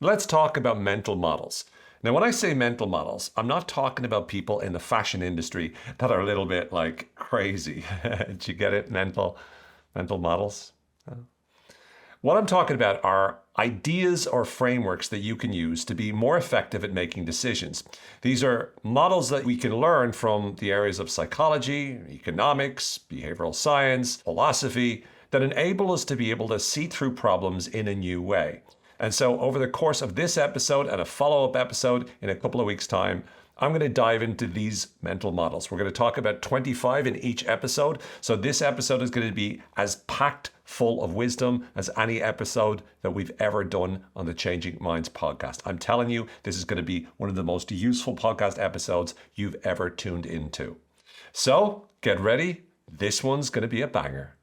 Let's talk about mental models. Now, when I say mental models, I'm not talking about people in the fashion industry that are a little bit like crazy. Did you get it? Mental models? What I'm talking about are ideas or frameworks that you can use to be more effective at making decisions. These are models that we can learn from the areas of psychology, economics, behavioral science, philosophy, that enable us to be able to see through problems in a new way. And so over the course of this episode and a follow-up episode in a couple of weeks' time, I'm going to dive into these mental models. We're going to talk about 25 in each episode. So this episode is going to be as packed full of wisdom as any episode that we've ever done on the Changing Minds podcast. I'm telling you, this is going to be one of the most useful podcast episodes you've ever tuned into. So get ready. This one's going to be a banger.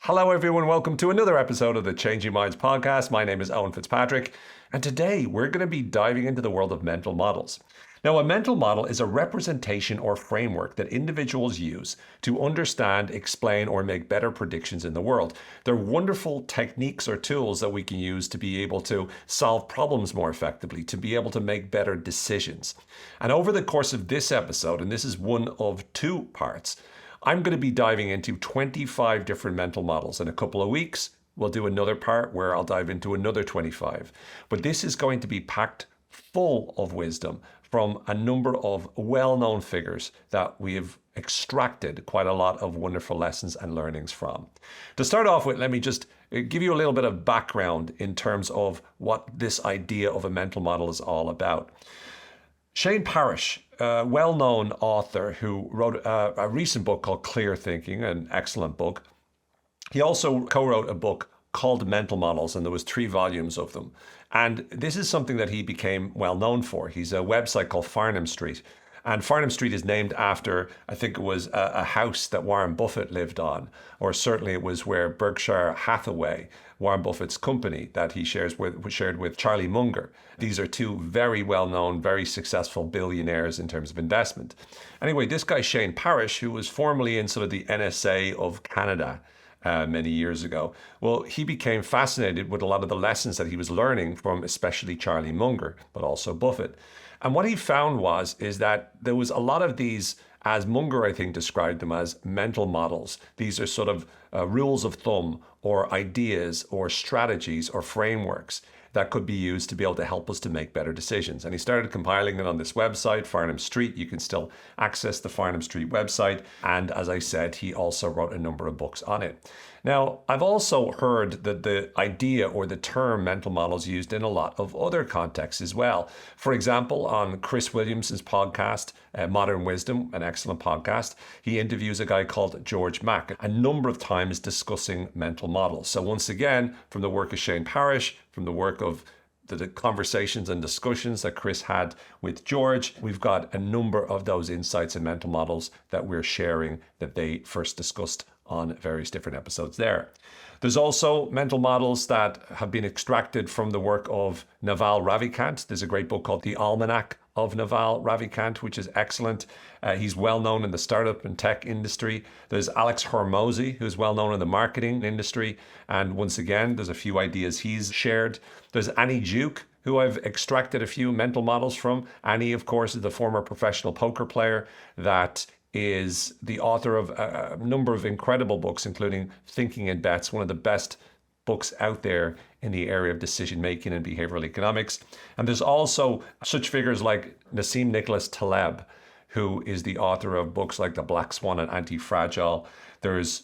Hello, everyone. Welcome to another episode of the Changing Minds podcast. My name is Owen Fitzpatrick, and today we're going to be diving into the world of mental models. Now, a mental model is a representation or framework that individuals use to understand, explain, or make better predictions in the world. They're wonderful techniques or tools that we can use to be able to solve problems more effectively, to be able to make better decisions. And over the course of this episode, and this is one of two parts, I'm going to be diving into 25 different mental models. In a couple of weeks, we'll do another part where I'll dive into another 25. But this is going to be packed full of wisdom from a number of well-known figures that we have extracted quite a lot of wonderful lessons and learnings from. To start off with, let me just give you a little bit of background in terms of what this idea of a mental model is all about. Shane Parrish, a well-known author who wrote a recent book called Clear Thinking, an excellent book. He also co-wrote a book called Mental Models, and there was 3 volumes of them. And this is something that he became well known for. He's a website called Farnham Street. And Farnham Street is named after, I think it was a house that Warren Buffett lived on, or certainly it was where Berkshire Hathaway, Warren Buffett's company that he shared with Charlie Munger. These are 2 very well-known, very successful billionaires in terms of investment. Anyway, this guy Shane Parrish, who was formerly in sort of the NSA of Canada many years ago, well, he became fascinated with a lot of the lessons that he was learning from especially Charlie Munger, but also Buffett. And what he found is that there was a lot of these, as Munger, I think, described them as mental models. These are sort of rules of thumb or ideas or strategies or frameworks that could be used to be able to help us to make better decisions. And he started compiling it on this website, Farnham Street. You can still access the Farnham Street website. And as I said, he also wrote a number of books on it. Now, I've also heard that the idea or the term mental models used in a lot of other contexts as well. For example, on Chris Williamson's podcast, Modern Wisdom, an excellent podcast, he interviews a guy called George Mack a number of times discussing mental models. So once again, from the work of Shane Parrish, from the work of the conversations and discussions that Chris had with George, we've got a number of those insights and mental models that we're sharing that they first discussed on various different episodes there. There's also mental models that have been extracted from the work of Naval Ravikant. There's a great book called The Almanac of Naval Ravikant, which is excellent. He's well known in the startup and tech industry. There's Alex Hormozi, who's well known in the marketing industry. And once again, there's a few ideas he's shared. There's Annie Duke, who I've extracted a few mental models from. Annie, of course, is the former professional poker player that is the author of a number of incredible books, including Thinking in Bets, one of the best books out there in the area of decision making and behavioral economics. And there's also such figures like Nassim Taleb, who is the author of books like The Black Swan and Antifragile. There's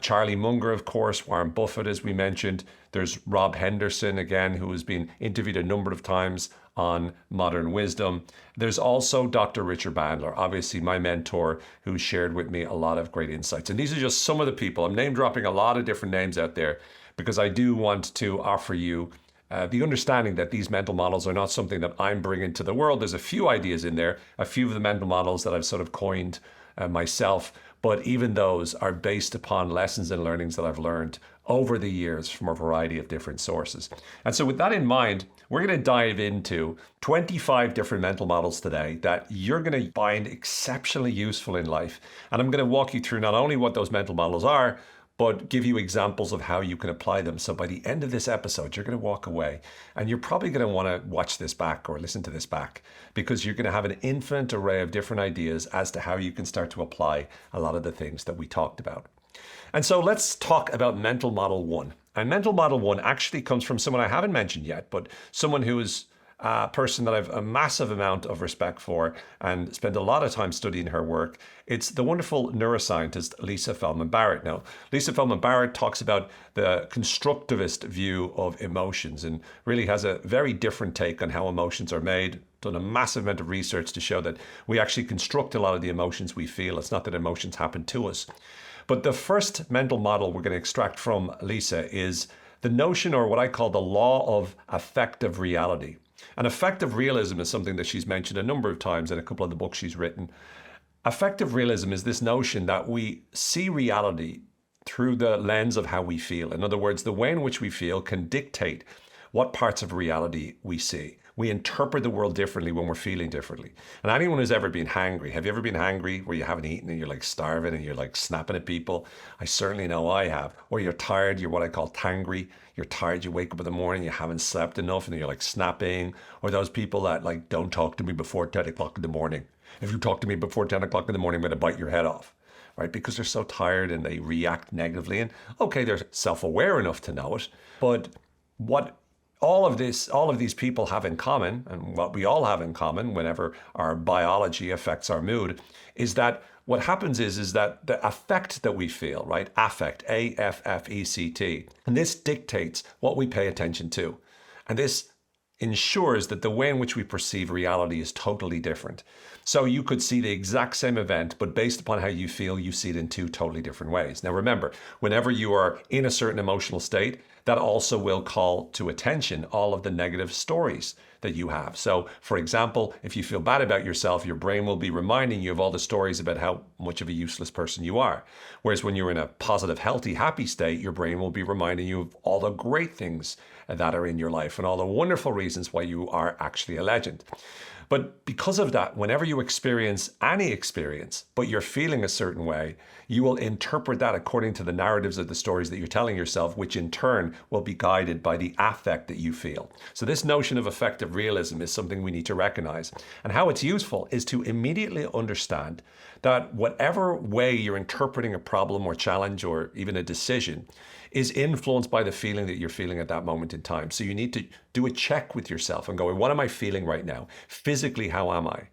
Charlie Munger, of course, Warren Buffett, as we mentioned. There's Rob Henderson, again, who has been interviewed a number of times on Modern Wisdom. There's also Dr. Richard Bandler, obviously my mentor, who shared with me a lot of great insights. And these are just some of the people. I'm name dropping a lot of different names out there because I do want to offer you the understanding that these mental models are not something that I'm bringing to the world. There's a few ideas in there, a few of the mental models that I've sort of coined myself, but even those are based upon lessons and learnings that I've learned over the years from a variety of different sources. And so with that in mind, we're going to dive into 25 different mental models today that you're going to find exceptionally useful in life. And I'm going to walk you through not only what those mental models are, but give you examples of how you can apply them. So by the end of this episode, you're going to walk away and you're probably going to want to watch this back or listen to this back, because you're going to have an infinite array of different ideas as to how you can start to apply a lot of the things that we talked about. And so let's talk about mental model 1. And mental model 1 actually comes from someone I haven't mentioned yet, but someone who is a person that I've a massive amount of respect for and spent a lot of time studying her work. It's the wonderful neuroscientist Lisa Feldman Barrett. Now, Lisa Feldman Barrett talks about the constructivist view of emotions and really has a very different take on how emotions are made. Done a massive amount of research to show that we actually construct a lot of the emotions we feel. It's not that emotions happen to us. But the first mental model we're going to extract from Lisa is the notion, or what I call the law of affective reality. And affective realism is something that she's mentioned a number of times in a couple of the books she's written. Affective realism is this notion that we see reality through the lens of how we feel. In other words, the way in which we feel can dictate what parts of reality we see. We interpret the world differently when we're feeling differently. And anyone who's ever been hangry, have you ever been hangry where you haven't eaten and you're like starving and you're like snapping at people? I certainly know I have. Or you're tired, you're what I call tangry. You're tired, you wake up in the morning, you haven't slept enough and you're like snapping. Or those people that like, don't talk to me before 10 o'clock in the morning. If you talk to me before 10 o'clock in the morning, I'm going to bite your head off. Right? Because they're so tired and they react negatively. And okay, they're self-aware enough to know it. But what all of these people have in common, and what we all have in common whenever our biology affects our mood, is that what happens is that the affect that we feel, right? Affect, A-F-F-E-C-T. And this dictates what we pay attention to. And this ensures that the way in which we perceive reality is totally different. So you could see the exact same event, but based upon how you feel, you see it in two totally different ways. Now remember, whenever you are in a certain emotional state, that also will call to attention all of the negative stories that you have. So for example, if you feel bad about yourself, your brain will be reminding you of all the stories about how much of a useless person you are. Whereas when you're in a positive, healthy, happy state, your brain will be reminding you of all the great things that are in your life and all the wonderful reasons why you are actually a legend. But because of that, whenever you experience any experience, but you're feeling a certain way, you will interpret that according to the narratives of the stories that you're telling yourself, which in turn will be guided by the affect that you feel. So this notion of affective realism is something we need to recognize. And how it's useful is to immediately understand that whatever way you're interpreting a problem or challenge or even a decision is influenced by the feeling that you're feeling at that moment in time. So you need to do a check with yourself and go, what am I feeling right now? Physically, how am I?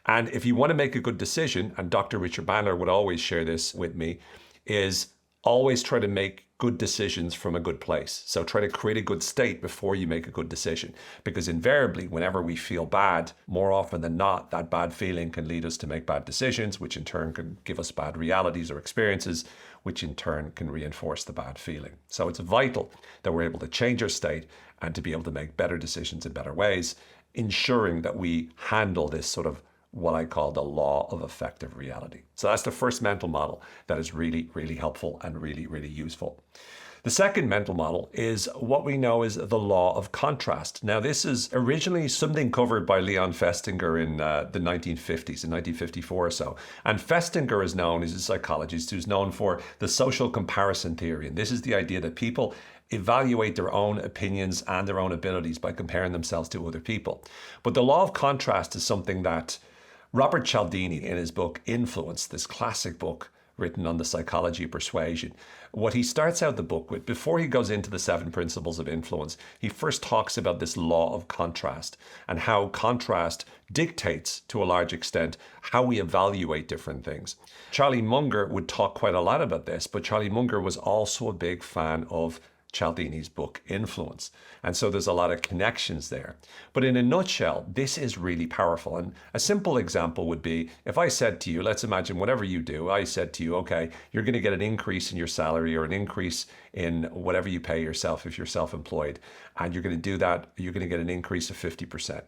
And if you want to make a good decision, and Dr. Richard Bandler would always share this with me, is always try to make good decisions from a good place. So try to create a good state before you make a good decision. Because invariably, whenever we feel bad, more often than not, that bad feeling can lead us to make bad decisions, which in turn can give us bad realities or experiences, which in turn can reinforce the bad feeling. So it's vital that we're able to change our state and to be able to make better decisions in better ways, ensuring that we handle this sort of what I call the law of affective reality. So that's the first mental model that is really, really helpful and really, really useful. The second mental model is what we know as the law of contrast. Now, this is originally something covered by Leon Festinger in the 1950s, in 1954 or so. And Festinger is known as a psychologist who's known for the social comparison theory. And this is the idea that people evaluate their own opinions and their own abilities by comparing themselves to other people. But the law of contrast is something that Robert Cialdini, in his book Influence, this classic book written on the psychology of persuasion, what he starts out the book with, before he goes into the 7 principles of influence, he first talks about this law of contrast and how contrast dictates, to a large extent, how we evaluate different things. Charlie Munger would talk quite a lot about this, but Charlie Munger was also a big fan of Cialdini's book Influence. And so there's a lot of connections there. But in a nutshell, this is really powerful. And a simple example would be if I said to you, let's imagine whatever you do, I said to you, okay, you're going to get an increase in your salary or an increase in whatever you pay yourself if you're self-employed. And you're going to do that, you're going to get an increase of 50%.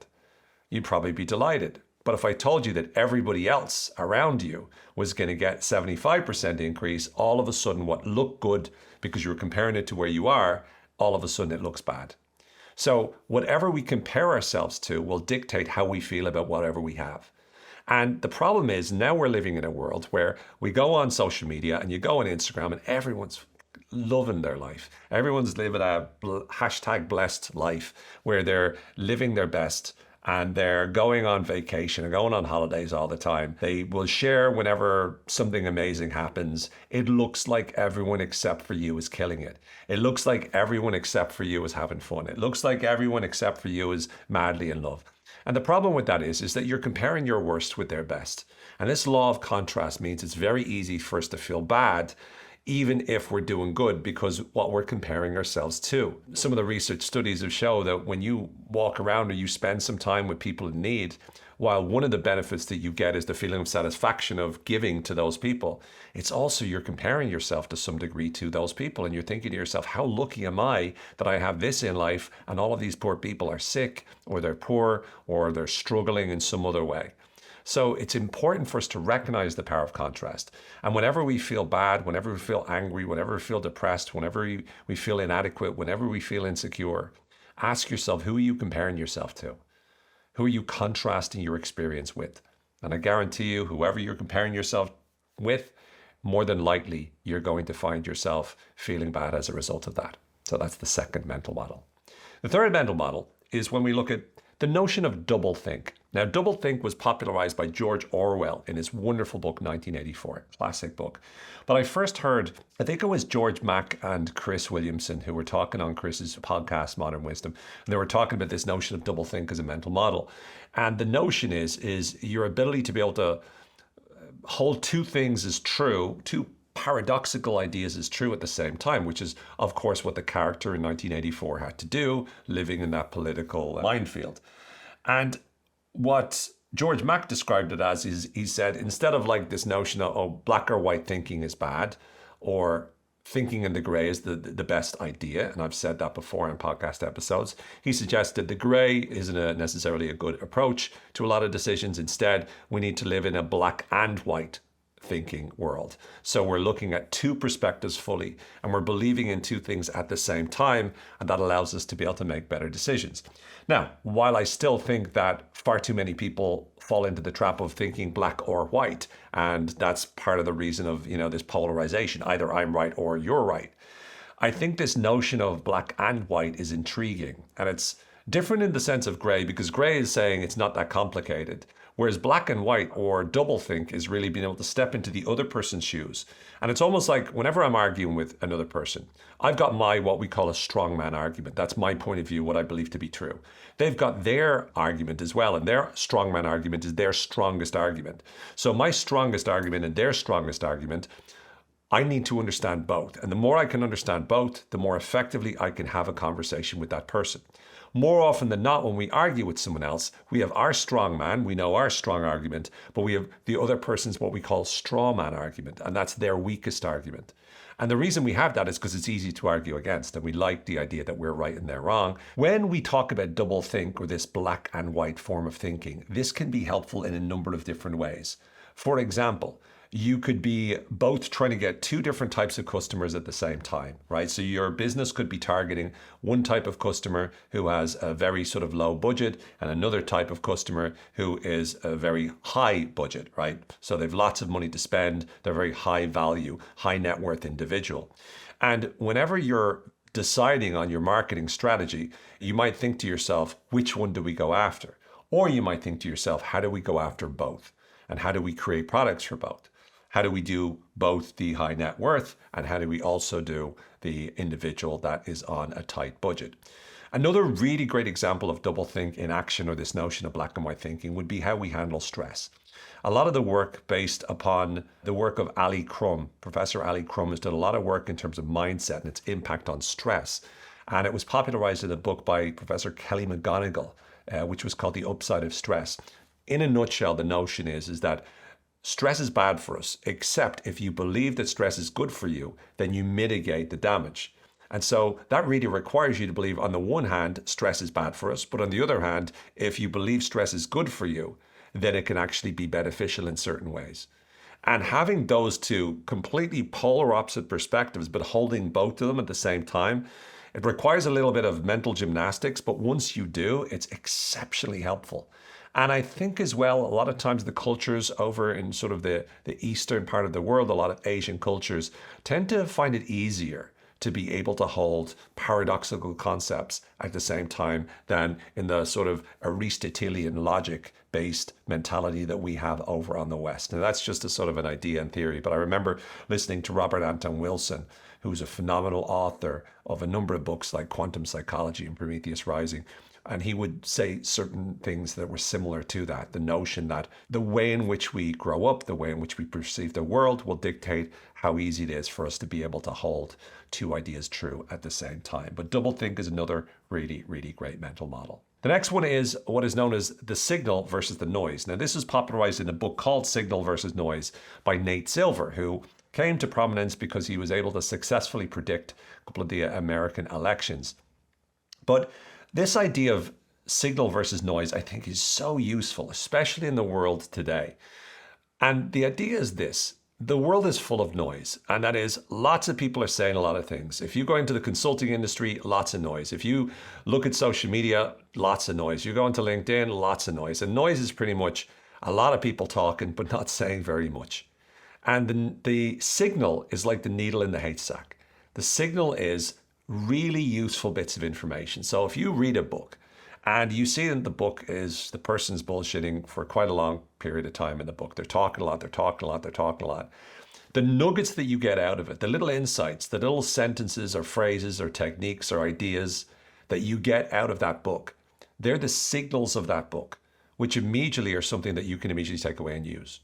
You'd probably be delighted. But if I told you that everybody else around you was going to get 75% increase, all of a sudden what looked good because you were comparing it to where you are, all of a sudden it looks bad. So whatever we compare ourselves to will dictate how we feel about whatever we have. And the problem is now we're living in a world where we go on social media and you go on Instagram and everyone's loving their life. Everyone's living a hashtag blessed life where they're living their best and they're going on vacation and going on holidays all the time. They will share whenever something amazing happens. It looks like everyone except for you is killing it. It looks like everyone except for you is having fun. It looks like everyone except for you is madly in love. And the problem with that is that you're comparing your worst with their best. And this law of contrast means it's very easy for us to feel bad even if we're doing good, because what we're comparing ourselves to. Some of the research studies have shown that when you walk around or you spend some time with people in need, while one of the benefits that you get is the feeling of satisfaction of giving to those people, it's also you're comparing yourself to some degree to those people. And you're thinking to yourself, how lucky am I that I have this in life and all of these poor people are sick or they're poor or they're struggling in some other way. So it's important for us to recognize the power of contrast. And whenever we feel bad, whenever we feel angry, whenever we feel depressed, whenever we feel inadequate, whenever we feel insecure, ask yourself, who are you comparing yourself to? Who are you contrasting your experience with? And I guarantee you, whoever you're comparing yourself with, more than likely, you're going to find yourself feeling bad as a result of that. So that's the second mental model. The third mental model is when we look at the notion of doublethink. Now, doublethink was popularized by George Orwell in his wonderful book, 1984, classic book. But I first heard, I think it was George Mack and Chris Williamson who were talking on Chris's podcast, Modern Wisdom, and they were talking about this notion of doublethink as a mental model. And the notion is your ability to be able to hold two things as true, two paradoxical ideas as true at the same time, which is, of course, what the character in 1984 had to do, living in that political minefield. And what George Mack described it as is, he said, instead of like this notion of, oh, black or white thinking is bad, or thinking in the gray is the best idea, and I've said that before in podcast episodes, he suggested the gray isn't necessarily a good approach to a lot of decisions. Instead, we need to live in a black and white thinking world. So we're looking at two perspectives fully, and we're believing in two things at the same time, and that allows us to be able to make better decisions. Now, while I still think that far too many people fall into the trap of thinking black or white, and that's part of the reason of, this polarization, either I'm right or you're right, I think this notion of black and white is intriguing, and it's different in the sense of gray, because gray is saying it's not that complicated. Whereas black and white or doublethink is really being able to step into the other person's shoes. And it's almost like whenever I'm arguing with another person, I've got my what we call a strongman argument. That's my point of view, what I believe to be true. They've got their argument as well, and their strongman argument is their strongest argument. So my strongest argument and their strongest argument, I need to understand both. And the more I can understand both, the more effectively I can have a conversation with that person. More often than not, when we argue with someone else, we have our strong man, we know our strong argument, but we have the other person's what we call straw man argument, and that's their weakest argument. And the reason we have that is because it's easy to argue against, and we like the idea that we're right and they're wrong. When we talk about doublethink or this black and white form of thinking, this can be helpful in a number of different ways. For example, you could be both trying to get two different types of customers at the same time, right? So your business could be targeting one type of customer who has a very sort of low budget and another type of customer who is a very high budget, right? So they've lots of money to spend. They're very high value, high net worth individual. And whenever you're deciding on your marketing strategy, you might think to yourself, which one do we go after? Or you might think to yourself, how do we go after both? And how do we create products for both? How do we do both the high net worth and how do we also do the individual that is on a tight budget? Another really great example of doublethink in action, or this notion of black and white thinking, would be how we handle stress. A lot of the work based upon the work of Ali Crum. Professor Ali Crum has done a lot of work in terms of mindset and its impact on stress. And it was popularized in a book by Professor Kelly McGonigal, which was called The Upside of Stress. In a nutshell, the notion is that stress is bad for us, except if you believe that stress is good for you, then you mitigate the damage. And so that really requires you to believe, on the one hand, stress is bad for us, but on the other hand, if you believe stress is good for you, then it can actually be beneficial in certain ways. And having those two completely polar opposite perspectives, but holding both of them at the same time, it requires a little bit of mental gymnastics, but once you do, it's exceptionally helpful. And I think as well, a lot of times the cultures over in sort of the eastern part of the world, a lot of Asian cultures tend to find it easier to be able to hold paradoxical concepts at the same time than in the sort of Aristotelian logic-based mentality that we have over on the West. And that's just a sort of an idea and theory. But I remember listening to Robert Anton Wilson, who's a phenomenal author of a number of books like Quantum Psychology and Prometheus Rising. And he would say certain things that were similar to that. The notion that the way in which we grow up, the way in which we perceive the world will dictate how easy it is for us to be able to hold two ideas true at the same time. But doublethink is another really, really great mental model. The next one is what is known as the signal versus the noise. Now, this was popularized in a book called Signal versus Noise by Nate Silver, who came to prominence because he was able to successfully predict a couple of the American elections. But this idea of signal versus noise, I think, is so useful, especially in the world today. And the idea is this: the world is full of noise, and that is lots of people are saying a lot of things. If you go into the consulting industry, lots of noise. If you look at social media, lots of noise. You go into LinkedIn, lots of noise. And noise is pretty much a lot of people talking, but not saying very much. And the signal is like the needle in the haystack. The signal is really useful bits of information. So if you read a book and you see that the book is the person's bullshitting for quite a long period of time in the book, they're talking a lot, the nuggets that you get out of it, the little insights, the little sentences or phrases or techniques or ideas that you get out of that book, they're the signals of that book, which immediately are something that you can immediately take away and use.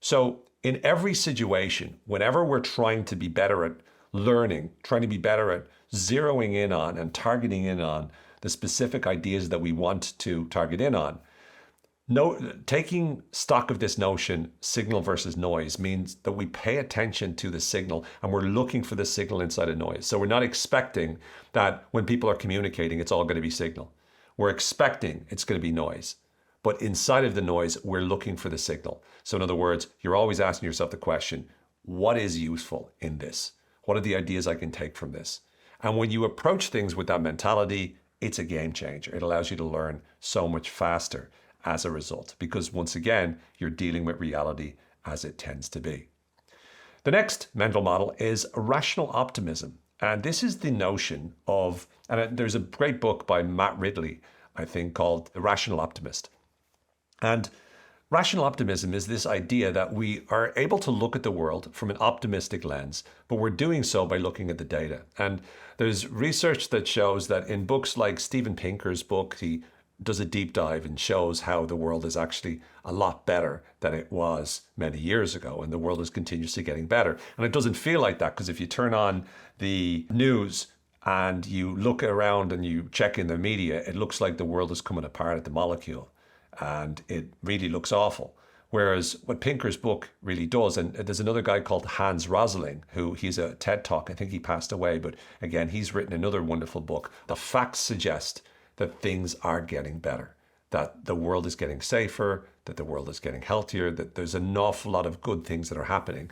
So in every situation, whenever we're trying to be better at learning, trying to be better at zeroing in on and targeting in on the specific ideas that we want to target in on, taking stock of this notion, signal versus noise, means that we pay attention to the signal and we're looking for the signal inside of noise. So we're not expecting that when people are communicating, it's all going to be signal. We're expecting it's going to be noise. But inside of the noise, we're looking for the signal. So in other words, you're always asking yourself the question, what is useful in this? What are the ideas I can take from this? And when you approach things with that mentality, it's a game changer. It allows you to learn so much faster as a result, because once again, you're dealing with reality as it tends to be. The next mental model is rational optimism. And this is the notion of, and there's a great book by Matt Ridley, I think, called The Rational Optimist. And rational optimism is this idea that we are able to look at the world from an optimistic lens, but we're doing so by looking at the data. And there's research that shows that in books like Steven Pinker's book, he does a deep dive and shows how the world is actually a lot better than it was many years ago, and the world is continuously getting better. And it doesn't feel like that, because if you turn on the news and you look around and you check in the media, it looks like the world is coming apart at the molecule. And it really looks awful. Whereas what Pinker's book really does, and there's another guy called Hans Rosling, who he's a TED Talk, I think he passed away, but again, he's written another wonderful book. The facts suggest that things are getting better, that the world is getting safer, that the world is getting healthier, that there's an awful lot of good things that are happening.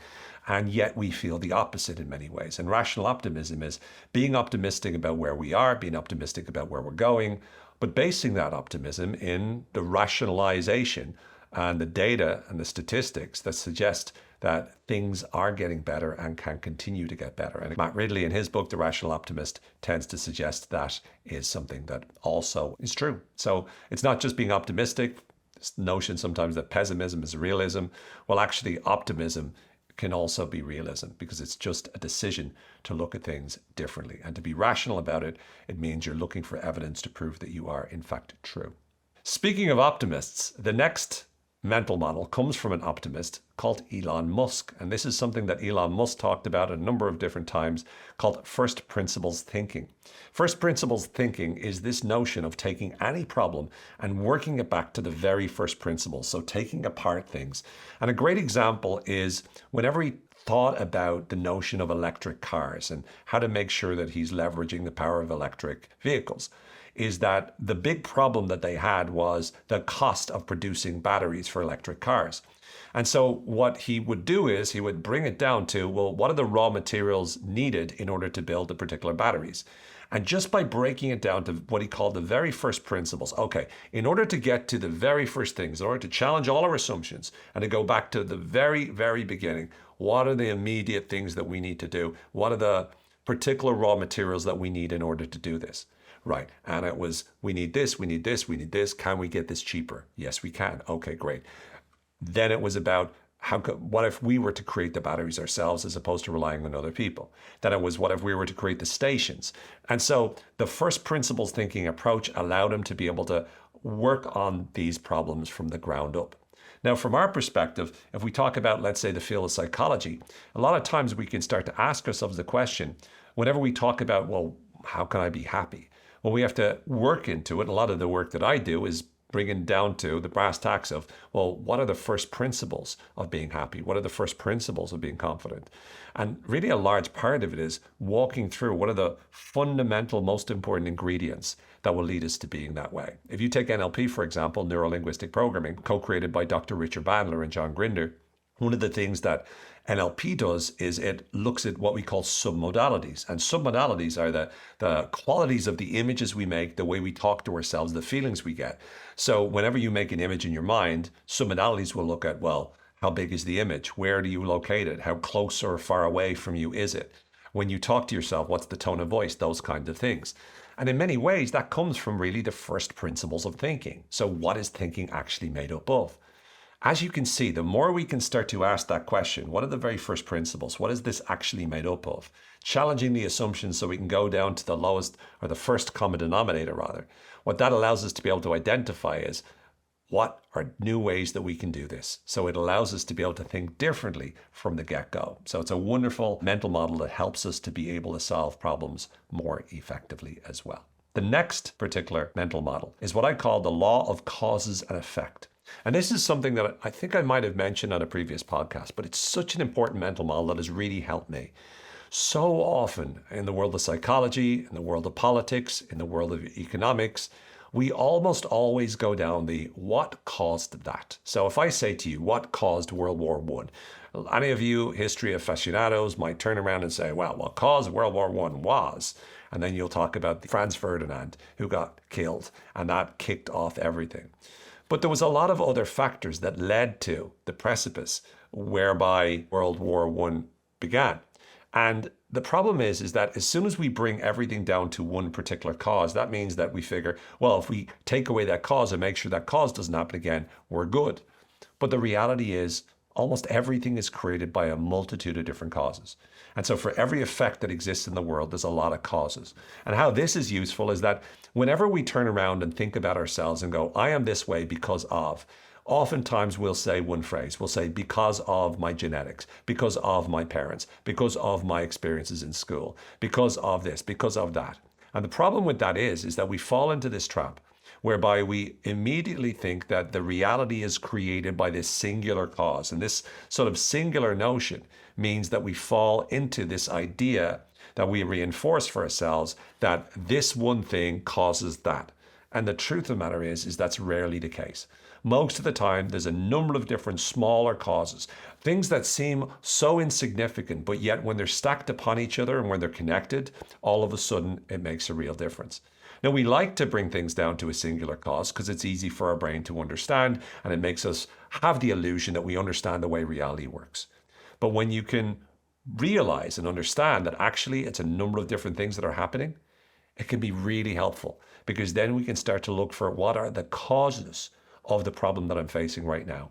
And yet we feel the opposite in many ways. And rational optimism is being optimistic about where we are, being optimistic about where we're going, but basing that optimism in the rationalization and the data and the statistics that suggest that things are getting better and can continue to get better. And Matt Ridley, in his book, The Rational Optimist, tends to suggest that is something that also is true. So it's not just being optimistic, this notion sometimes that pessimism is realism. Well, actually, optimism can also be realism, because it's just a decision to look at things differently. And to be rational about it, it means you're looking for evidence to prove that you are in fact true. Speaking of optimists, the next mental model comes from an optimist called Elon Musk. And this is something that Elon Musk talked about a number of different times, called first principles thinking. First principles thinking is this notion of taking any problem and working it back to the very first principles. So taking apart things. And a great example is whenever he thought about the notion of electric cars and how to make sure that he's leveraging the power of electric vehicles, is that the big problem that they had was the cost of producing batteries for electric cars. And so what he would do is he would bring it down to, well, what are the raw materials needed in order to build the particular batteries? And just by breaking it down to what he called the very first principles, okay, in order to get to the very first things, in order to challenge all our assumptions and to go back to the very, very beginning, what are the immediate things that we need to do? What are the particular raw materials that we need in order to do this. Right. And it was, we need this, we need this, we need this. Can we get this cheaper? Yes, we can. Okay, great. Then it was about what if we were to create the batteries ourselves as opposed to relying on other people? Then it was, what if we were to create the stations? And so the first principles thinking approach allowed him to be able to work on these problems from the ground up. Now, from our perspective, if we talk about, let's say, the field of psychology, a lot of times we can start to ask ourselves the question, whenever we talk about, well, how can I be happy? Well, we have to work into it. A lot of the work that I do is bringing down to the brass tacks of, well, what are the first principles of being happy? What are the first principles of being confident? And really a large part of it is walking through what are the fundamental, most important ingredients that will lead us to being that way. If you take NLP, for example, neuro-linguistic programming, co-created by Dr. Richard Bandler and John Grinder, one of the things that NLP does is it looks at what we call submodalities. And submodalities are the qualities of the images we make, the way we talk to ourselves, the feelings we get. So whenever you make an image in your mind, submodalities will look at, well, how big is the image? Where do you locate it? How close or far away from you is it? When you talk to yourself, what's the tone of voice? Those kinds of things. And in many ways, that comes from really the first principles of thinking. So what is thinking actually made up of? As you can see, the more we can start to ask that question, what are the very first principles? What is this actually made up of? Challenging the assumptions so we can go down to the lowest, or the first common denominator rather. What that allows us to be able to identify is, what are new ways that we can do this? So it allows us to be able to think differently from the get-go. So it's a wonderful mental model that helps us to be able to solve problems more effectively as well. The next particular mental model is what I call the law of causes and effect. And this is something that I think I might have mentioned on a previous podcast, but it's such an important mental model that has really helped me. So often in the world of psychology, in the world of politics, in the world of economics, we almost always go down the what caused that. So if I say to you, what caused World War I? Any of you history aficionados might turn around and say, well, what caused World War I was, and then you'll talk about Franz Ferdinand who got killed, and that kicked off everything. But there was a lot of other factors that led to the precipice whereby World War I began. And the problem is that as soon as we bring everything down to one particular cause, that means that we figure, well, if we take away that cause and make sure that cause doesn't happen again, we're good. But the reality is almost everything is created by a multitude of different causes. And so for every effect that exists in the world, there's a lot of causes. And how this is useful is that whenever we turn around and think about ourselves and go, I am this way because of, oftentimes we'll say one phrase. We'll say, because of my genetics, because of my parents, because of my experiences in school, because of this, because of that. And the problem with that is that we fall into this trap whereby we immediately think that the reality is created by this singular cause. And this sort of singular notion means that we fall into this idea that we reinforce for ourselves that this one thing causes that. And the truth of the matter is that's rarely the case. Most of the time, there's a number of different smaller causes, things that seem so insignificant, but yet when they're stacked upon each other and when they're connected, all of a sudden it makes a real difference. Now, we like to bring things down to a singular cause because it's easy for our brain to understand, and it makes us have the illusion that we understand the way reality works. But when you can realize and understand that actually it's a number of different things that are happening, it can be really helpful, because then we can start to look for what are the causes of the problem that I'm facing right now.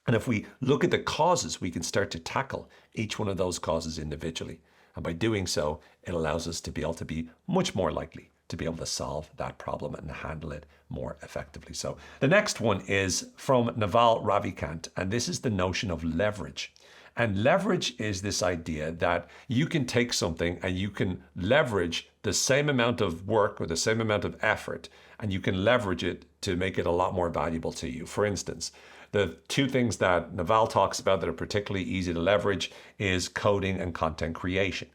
And if we look at the causes, we can start to tackle each one of those causes individually. And by doing so, it allows us to be able to be much more likely to be able to solve that problem and handle it more effectively. So the next one is from Naval Ravikant, and this is the notion of leverage. And leverage is this idea that you can take something and you can leverage the same amount of work or the same amount of effort, and you can leverage it to make it a lot more valuable to you. For instance, the two things that Naval talks about that are particularly easy to leverage is coding and content creation.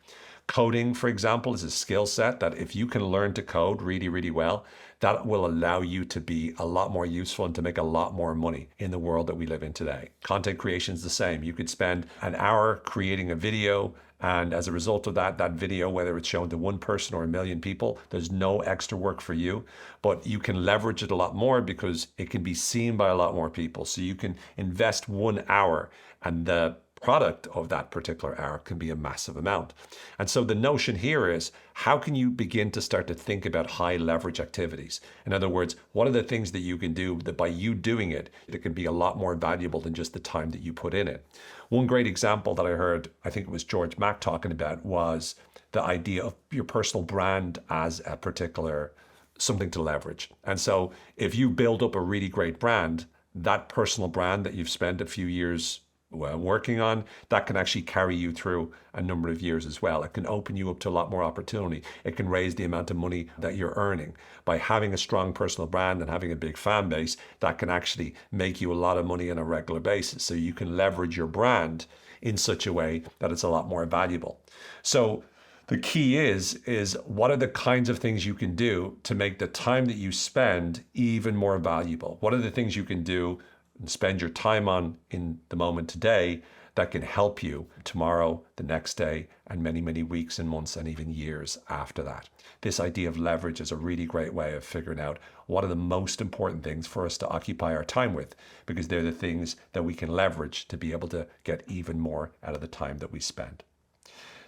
Coding, for example, is a skill set that if you can learn to code really, really well, that will allow you to be a lot more useful and to make a lot more money in the world that we live in today. Content creation is the same. You could spend an hour creating a video, and as a result of that, that video, whether it's shown to one person or a million people, there's no extra work for you, but you can leverage it a lot more because it can be seen by a lot more people. So you can invest 1 hour and the product of that particular arc can be a massive amount. And so the notion here is, how can you begin to start to think about high leverage activities? In other words, what are the things that you can do that by you doing it, that can be a lot more valuable than just the time that you put in it? One great example that I heard, I think it was George Mack talking about, was the idea of your personal brand as a particular something to leverage. And so if you build up a really great brand, that personal brand that you've spent a few years working on, that can actually carry you through a number of years as well. It can open you up to a lot more opportunity. It can raise the amount of money that you're earning. By having a strong personal brand and having a big fan base, that can actually make you a lot of money on a regular basis. So you can leverage your brand in such a way that it's a lot more valuable. So the key is what are the kinds of things you can do to make the time that you spend even more valuable? What are the things you can do and spend your time on in the moment today that can help you tomorrow, the next day, and many, many weeks and months and even years after that? This idea of leverage is a really great way of figuring out what are the most important things for us to occupy our time with, because they're the things that we can leverage to be able to get even more out of the time that we spend.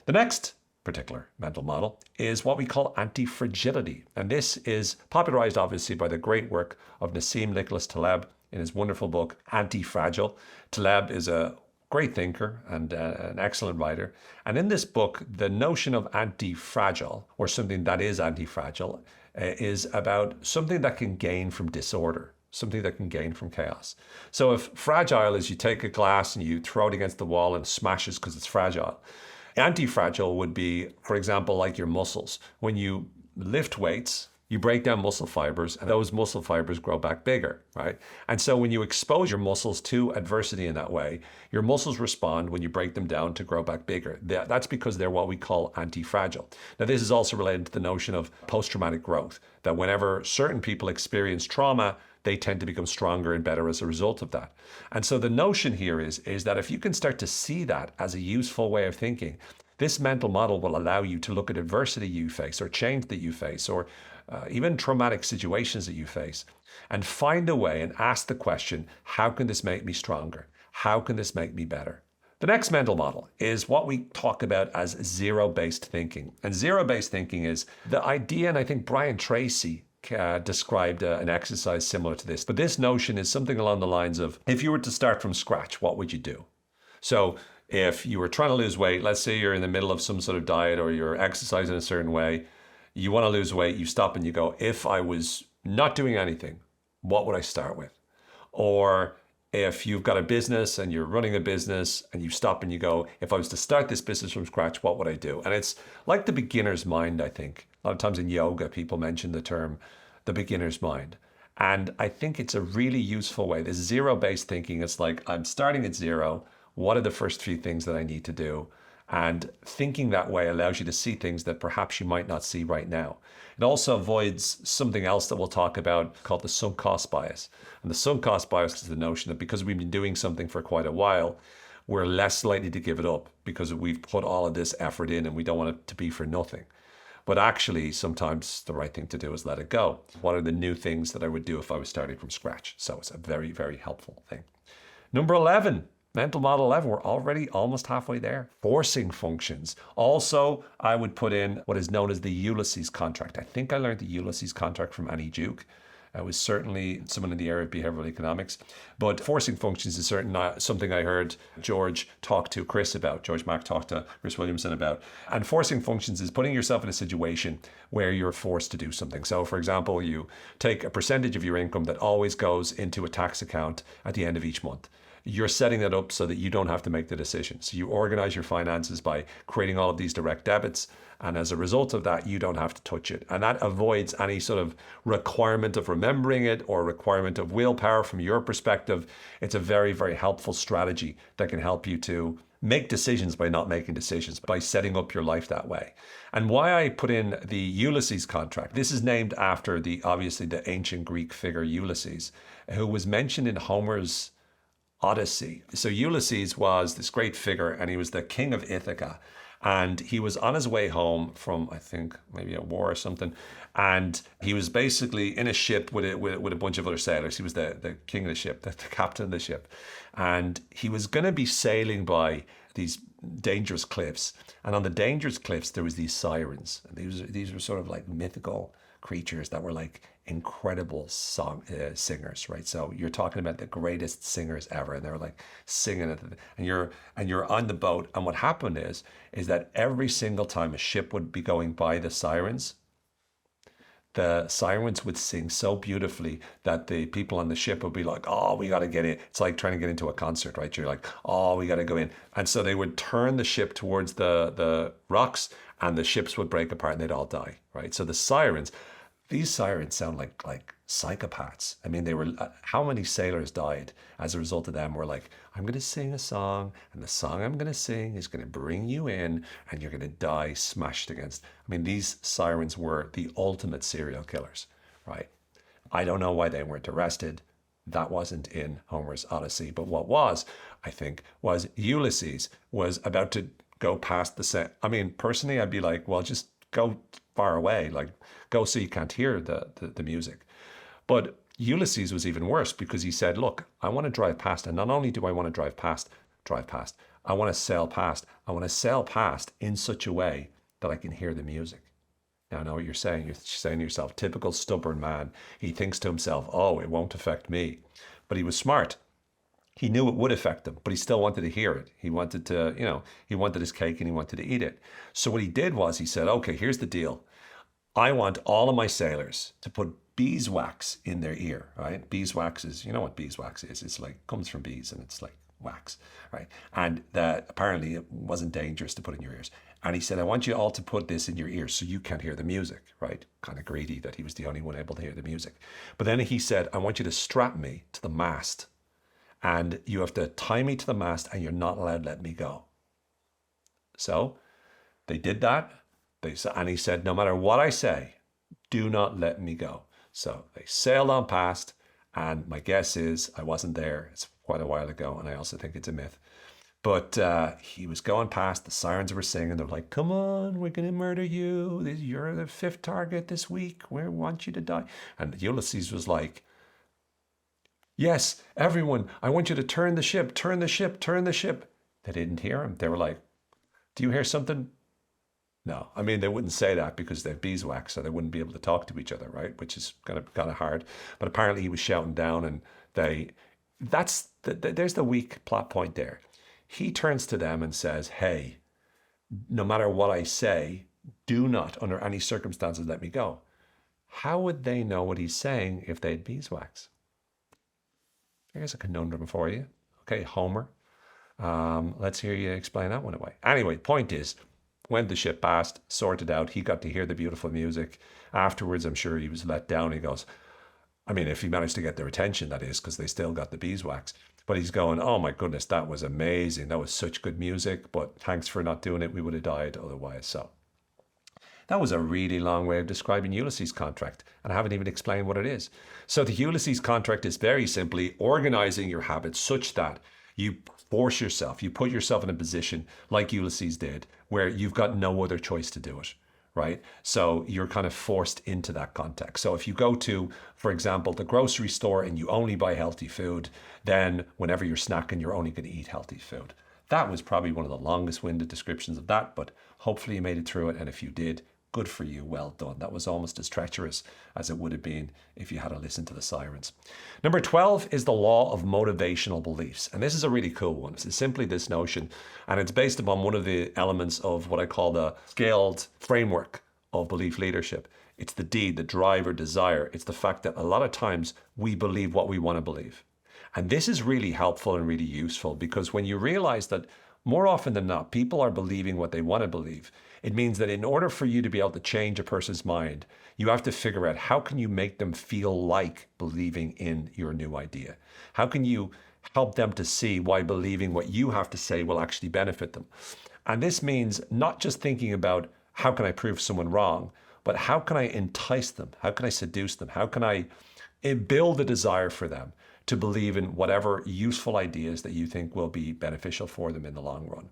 The next particular mental model is what we call antifragility. And this is popularized obviously by the great work of Nassim Taleb in his wonderful book, Antifragile. Taleb is a great thinker and an excellent writer. And in this book, the notion of antifragile, or something that is antifragile, is about something that can gain from disorder, something that can gain from chaos. So if fragile is you take a glass and you throw it against the wall and it smashes because it's fragile. Anti-fragile would be, for example, like your muscles. When you lift weights, you break down muscle fibers and those muscle fibers grow back bigger, right? And so when you expose your muscles to adversity in that way, your muscles respond when you break them down to grow back bigger. That's because they're what we call anti-fragile. Now, this is also related to the notion of post-traumatic growth, that whenever certain people experience trauma, they tend to become stronger and better as a result of that. And so the notion here is that if you can start to see that as a useful way of thinking, this mental model will allow you to look at adversity you face or change that you face or even traumatic situations that you face and find a way and ask the question, how can this make me stronger? How can this make me better? The next mental model is what we talk about as zero-based thinking. And zero-based thinking is the idea, and I think Brian Tracy described an exercise similar to this. But this notion is something along the lines of, if you were to start from scratch, what would you do? So if you were trying to lose weight, let's say you're in the middle of some sort of diet or you're exercising a certain way, you want to lose weight, you stop and you go, if I was not doing anything, what would I start with? Or if you've got a business and you're running a business and you stop and you go, if I was to start this business from scratch, what would I do? And it's like the beginner's mind, I think. A lot of times in yoga, people mention the term the beginner's mind. And I think it's a really useful way. This zero-based thinking is like, I'm starting at zero. What are the first few things that I need to do? And thinking that way allows you to see things that perhaps you might not see right now. It also avoids something else that we'll talk about called the sunk cost bias. And the sunk cost bias is the notion that because we've been doing something for quite a while, we're less likely to give it up because we've put all of this effort in and we don't want it to be for nothing. But actually, sometimes the right thing to do is let it go. What are the new things that I would do if I was starting from scratch? So it's a very, very helpful thing. Number 11, mental model 11, we're already almost halfway there. Forcing functions. Also, I would put in what is known as the Ulysses contract. I think I learned the Ulysses contract from Annie Duke. It was certainly someone in the area of behavioral economics. But forcing functions is something I heard George Mack talk to Chris Williamson about. And forcing functions is putting yourself in a situation where you're forced to do something. So for example, you take a percentage of your income that always goes into a tax account at the end of each month. You're setting that up so that you don't have to make the decision. So you organize your finances by creating all of these direct debits. And as a result of that, you don't have to touch it. And that avoids any sort of requirement of remembering it or requirement of willpower from your perspective. It's a very, very helpful strategy that can help you to make decisions by not making decisions, by setting up your life that way. And why I put in the Ulysses contract, this is named after obviously the ancient Greek figure Ulysses, who was mentioned in Homer's Odyssey. So Ulysses was this great figure and he was the king of Ithaca. And he was on his way home from, I think, maybe a war or something. And he was basically in a ship with a bunch of other sailors. He was the king of the ship, the captain of the ship. And he was going to be sailing by these dangerous cliffs. And on the dangerous cliffs, there was these sirens. And these were sort of like mythical creatures that were like incredible singers, right? So you're talking about the greatest singers ever, and they're like singing it, and you're on the boat. And what happened is that every single time a ship would be going by the sirens would sing so beautifully that the people on the ship would be like, oh, we got to get in. It's like trying to get into a concert, right? You're like, oh, we got to go in. And so they would turn the ship towards the rocks, and the ships would break apart and they'd all die, right? So these sirens sound like psychopaths. I mean, they were, how many sailors died as a result of them? Were like, I'm going to sing a song, and the song I'm going to sing is going to bring you in, and you're going to die smashed against. I mean, these sirens were the ultimate serial killers, right? I don't know why they weren't arrested. That wasn't in Homer's Odyssey. But what was, I think, was Ulysses was about to go past the set. I mean, personally, I'd be like, well, just go far away, like go so you can't hear the music. But Ulysses was even worse because he said, look, I want to drive past. And not only do I want to drive past, I want to sail past. I want to sail past in such a way that I can hear the music. Now, I know what you're saying. You're saying to yourself, typical stubborn man. He thinks to himself, oh, it won't affect me. But he was smart. He knew it would affect him, but he still wanted to hear it. He wanted to, he wanted his cake and he wanted to eat it. So what he did was he said, okay, here's the deal. I want all of my sailors to put beeswax in their ear, right? Beeswax is, you know what beeswax is? It's like, comes from bees and it's like wax, right? And that apparently it wasn't dangerous to put in your ears. And he said, I want you all to put this in your ears so you can't hear the music, right? Kind of greedy that he was the only one able to hear the music. But then he said, I want you to strap me to the mast. And you have to tie me to the mast and you're not allowed to let me go. So they did that. And he said, no matter what I say, do not let me go. So they sailed on past. And my guess is I wasn't there. It's quite a while ago. And I also think it's a myth. But he was going past. The sirens were singing. They're like, come on, we're going to murder you. You're the fifth target this week. We want you to die. And Ulysses was like, yes, everyone, I want you to turn the ship, turn the ship, turn the ship. They didn't hear him. They were like, do you hear something? No. I mean, they wouldn't say that because they have beeswax, so they wouldn't be able to talk to each other, right? Which is kind of hard. But apparently he was shouting down and there's the weak plot point there. He turns to them and says, hey, no matter what I say, do not, under any circumstances, let me go. How would they know what he's saying if they had beeswax? Here's a conundrum for you. Okay, Homer. Let's hear you explain that one away. Anyway, point is, when the ship passed, sorted out, he got to hear the beautiful music. Afterwards, I'm sure he was let down. He goes, I mean, if he managed to get their attention, that is, because they still got the beeswax. But he's going, oh my goodness, that was amazing. That was such good music, but thanks for not doing it. We would have died otherwise. So that was a really long way of describing Ulysses' contract, and I haven't even explained what it is. So the Ulysses contract is very simply organizing your habits such that you force yourself, you put yourself in a position like Ulysses did, where you've got no other choice to do it, right? So you're kind of forced into that context. So if you go to, for example, the grocery store and you only buy healthy food, then whenever you're snacking, you're only going to eat healthy food. That was probably one of the longest winded descriptions of that, but hopefully you made it through it. And if you did, good for you. Well done. That was almost as treacherous as it would have been if you had to listen to the sirens. Number 12 is the Law of Motivational Beliefs. And this is a really cool one. It's simply this notion, and it's based upon one of the elements of what I call the scaled framework of belief leadership. It's the D, the drive or desire. It's the fact that a lot of times we believe what we want to believe. And this is really helpful and really useful because when you realize that more often than not, people are believing what they want to believe, it means that in order for you to be able to change a person's mind, you have to figure out how can you make them feel like believing in your new idea? How can you help them to see why believing what you have to say will actually benefit them? And this means not just thinking about how can I prove someone wrong, but how can I entice them? How can I seduce them? How can I build a desire for them to believe in whatever useful ideas that you think will be beneficial for them in the long run?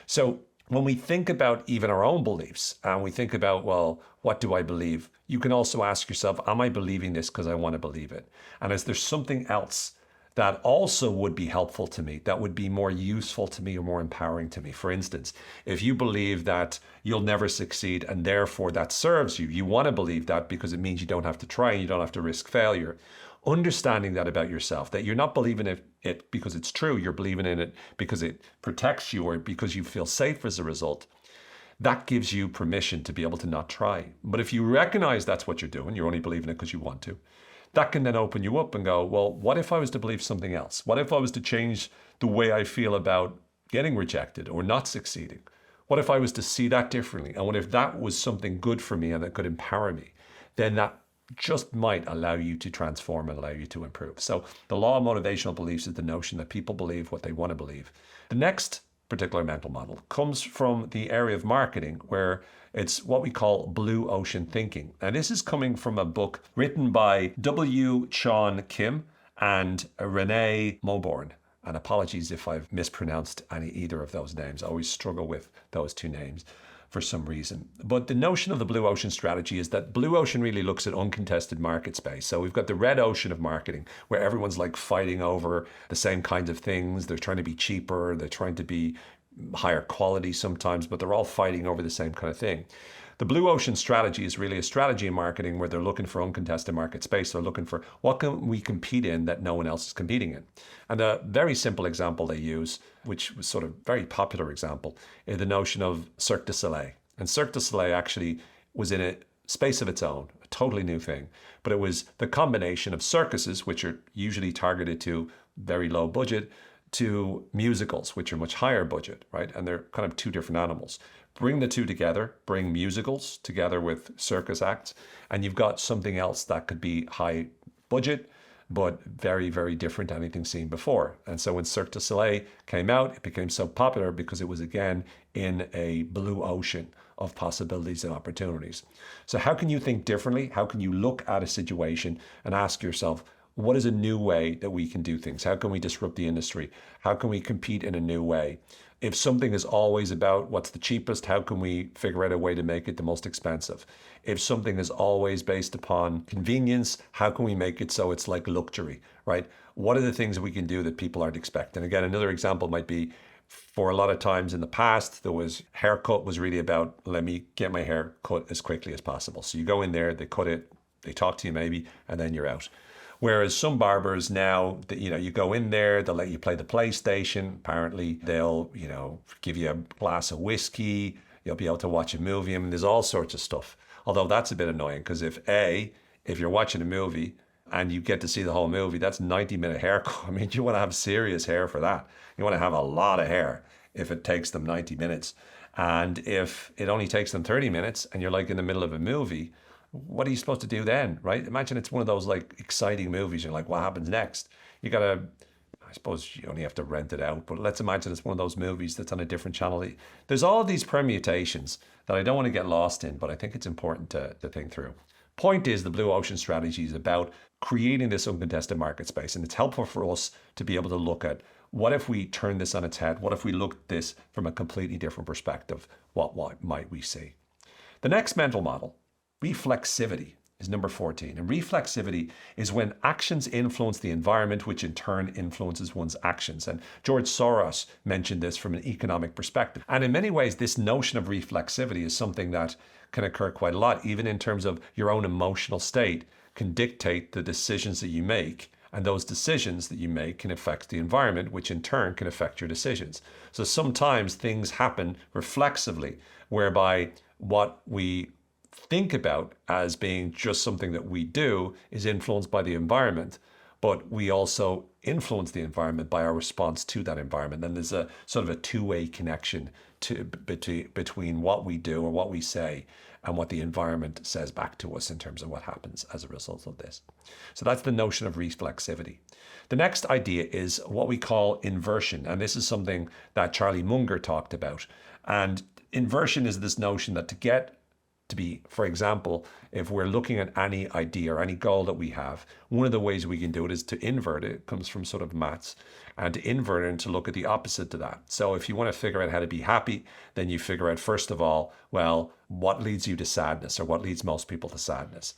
So When we think about even our own beliefs and we think about, well, what do I believe? You can also ask yourself, am I believing this because I want to believe it? And is there something else that also would be helpful to me, that would be more useful to me or more empowering to me? For instance, if you believe that you'll never succeed and therefore that serves you, you want to believe that because it means you don't have to try and you don't have to risk failure. Understanding that about yourself, that you're not believing it because it's true, you're believing in it because it protects you or because you feel safe as a result, that gives you permission to be able to not try. But if you recognize that's what you're doing, you're only believing it because you want to, that can then open you up and go, well, what if I was to believe something else? What if I was to change the way I feel about getting rejected or not succeeding? What if I was to see that differently? And what if that was something good for me and that could empower me? Then that just might allow you to transform and allow you to improve. So the law of motivational beliefs is the notion that people believe what they want to believe. The next particular mental model comes from the area of marketing, where it's what we call blue ocean thinking. And this is coming from a book written by W. Sean Kim and Renee Moborn. And apologies if I've mispronounced either of those names. I always struggle with those two names for some reason. But the notion of the blue ocean strategy is that blue ocean really looks at uncontested market space. So we've got the red ocean of marketing, where everyone's like fighting over the same kinds of things. They're trying to be cheaper, they're trying to be higher quality sometimes, but they're all fighting over the same kind of thing. The blue ocean strategy is really a strategy in marketing where they're looking for uncontested market space. They're looking for what can we compete in that no one else is competing in. And a very simple example they use, which was sort of very popular example, is the notion of Cirque du Soleil. And Cirque du Soleil actually was in a space of its own, a totally new thing. But it was the combination of circuses, which are usually targeted to very low budget, to musicals, which are much higher budget, right? And they're kind of two different animals. Bring the two together, bring musicals together with circus acts, and you've got something else that could be high budget, but very, very different to anything seen before. And so when Cirque du Soleil came out, it became so popular because it was, again, in a blue ocean of possibilities and opportunities. So how can you think differently? How can you look at a situation and ask yourself, what is a new way that we can do things? How can we disrupt the industry? How can we compete in a new way? If something is always about what's the cheapest, how can we figure out a way to make it the most expensive? If something is always based upon convenience, how can we make it so it's like luxury, right? What are the things that we can do that people aren't expecting? Again, another example might be, for a lot of times in the past, haircut was really about, let me get my hair cut as quickly as possible. So you go in there, they cut it, they talk to you maybe, and then you're out. Whereas some barbers now, you go in there, they'll let you play the PlayStation. Apparently, they'll, give you a glass of whiskey. You'll be able to watch a movie. I mean, there's all sorts of stuff. Although that's a bit annoying because if you're watching a movie and you get to see the whole movie, that's 90-minute haircut. I mean, you want to have serious hair for that. You want to have a lot of hair if it takes them 90 minutes. And if it only takes them 30 minutes and you're like in the middle of a movie, what are you supposed to do then, right? Imagine it's one of those like exciting movies. You're like, what happens next? I suppose you only have to rent it out, but let's imagine it's one of those movies that's on a different channel. There's all of these permutations that I don't want to get lost in, but I think it's important to think through. Point is, the blue ocean strategy is about creating this uncontested market space, and it's helpful for us to be able to look at, what if we turn this on its head? What if we look at this from a completely different perspective? What might we see? The next mental model, reflexivity, is number 14. And reflexivity is when actions influence the environment, which in turn influences one's actions. And George Soros mentioned this from an economic perspective. And in many ways, this notion of reflexivity is something that can occur quite a lot, even in terms of your own emotional state can dictate the decisions that you make. And those decisions that you make can affect the environment, which in turn can affect your decisions. So sometimes things happen reflexively, whereby what we think about as being just something that we do is influenced by the environment, but we also influence the environment by our response to that environment. And there's a sort of a two-way connection between what we do or what we say and what the environment says back to us in terms of what happens as a result of this. So that's the notion of reflexivity. The next idea is what we call inversion. And this is something that Charlie Munger talked about. And inversion is this notion that to get to be, for example, if we're looking at any idea or any goal that we have, one of the ways we can do it is to invert it. It comes from sort of maths, and to invert it and to look at the opposite to that. So if you want to figure out how to be happy, then you figure out, first of all, well, what leads you to sadness, or what leads most people to sadness.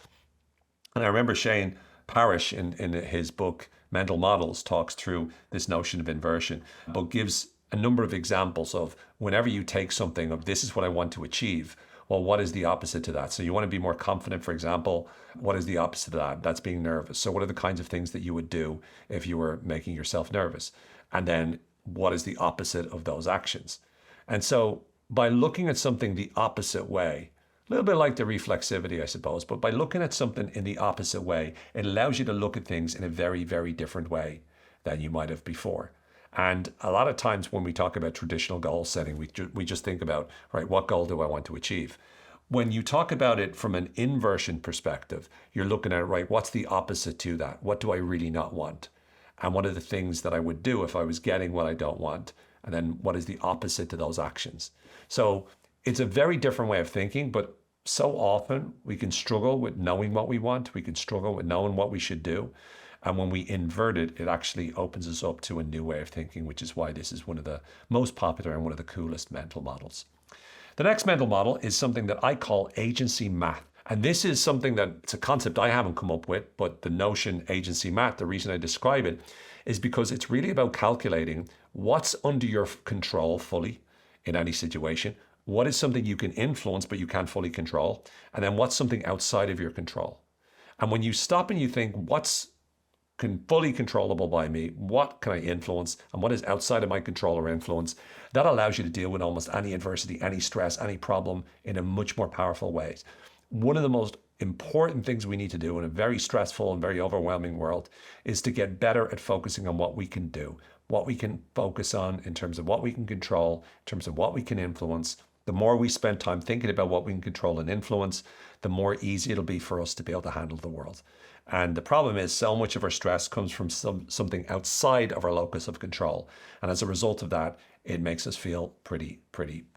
And I remember Shane Parrish in his book, Mental Models, talks through this notion of inversion, but gives a number of examples of whenever you take something of this is what I want to achieve, well, what is the opposite to that? So you want to be more confident, for example. What is the opposite of that? That's being nervous. So what are the kinds of things that you would do if you were making yourself nervous? And then what is the opposite of those actions? And so by looking at something the opposite way, a little bit like the reflexivity, I suppose, but by looking at something in the opposite way, it allows you to look at things in a very, very different way than you might have before. And a lot of times when we talk about traditional goal setting, we just think about, right, what goal do I want to achieve? When you talk about it from an inversion perspective, you're looking at, right, what's the opposite to that? What do I really not want? And what are the things that I would do if I was getting what I don't want? And then what is the opposite to those actions? So it's a very different way of thinking, but so often we can struggle with knowing what we want. We can struggle with knowing what we should do. And when we invert it, it actually opens us up to a new way of thinking, which is why this is one of the most popular and one of the coolest mental models. The next mental model is something that I call agency math. And this is something that it's a concept I haven't come up with, but the notion agency math, the reason I describe it is because it's really about calculating what's under your control fully in any situation, what is something you can influence but you can't fully control, and then what's something outside of your control. And when you stop and you think, what's fully controllable by me, what can I influence, and what is outside of my control or influence, that allows you to deal with almost any adversity, any stress, any problem in a much more powerful way. One of the most important things we need to do in a very stressful and very overwhelming world is to get better at focusing on what we can do, what we can focus on in terms of what we can control, in terms of what we can influence. The more we spend time thinking about what we can control and influence, the more easy it'll be for us to be able to handle the world. And the problem is so much of our stress comes from something outside of our locus of control. And as a result of that, it makes us feel pretty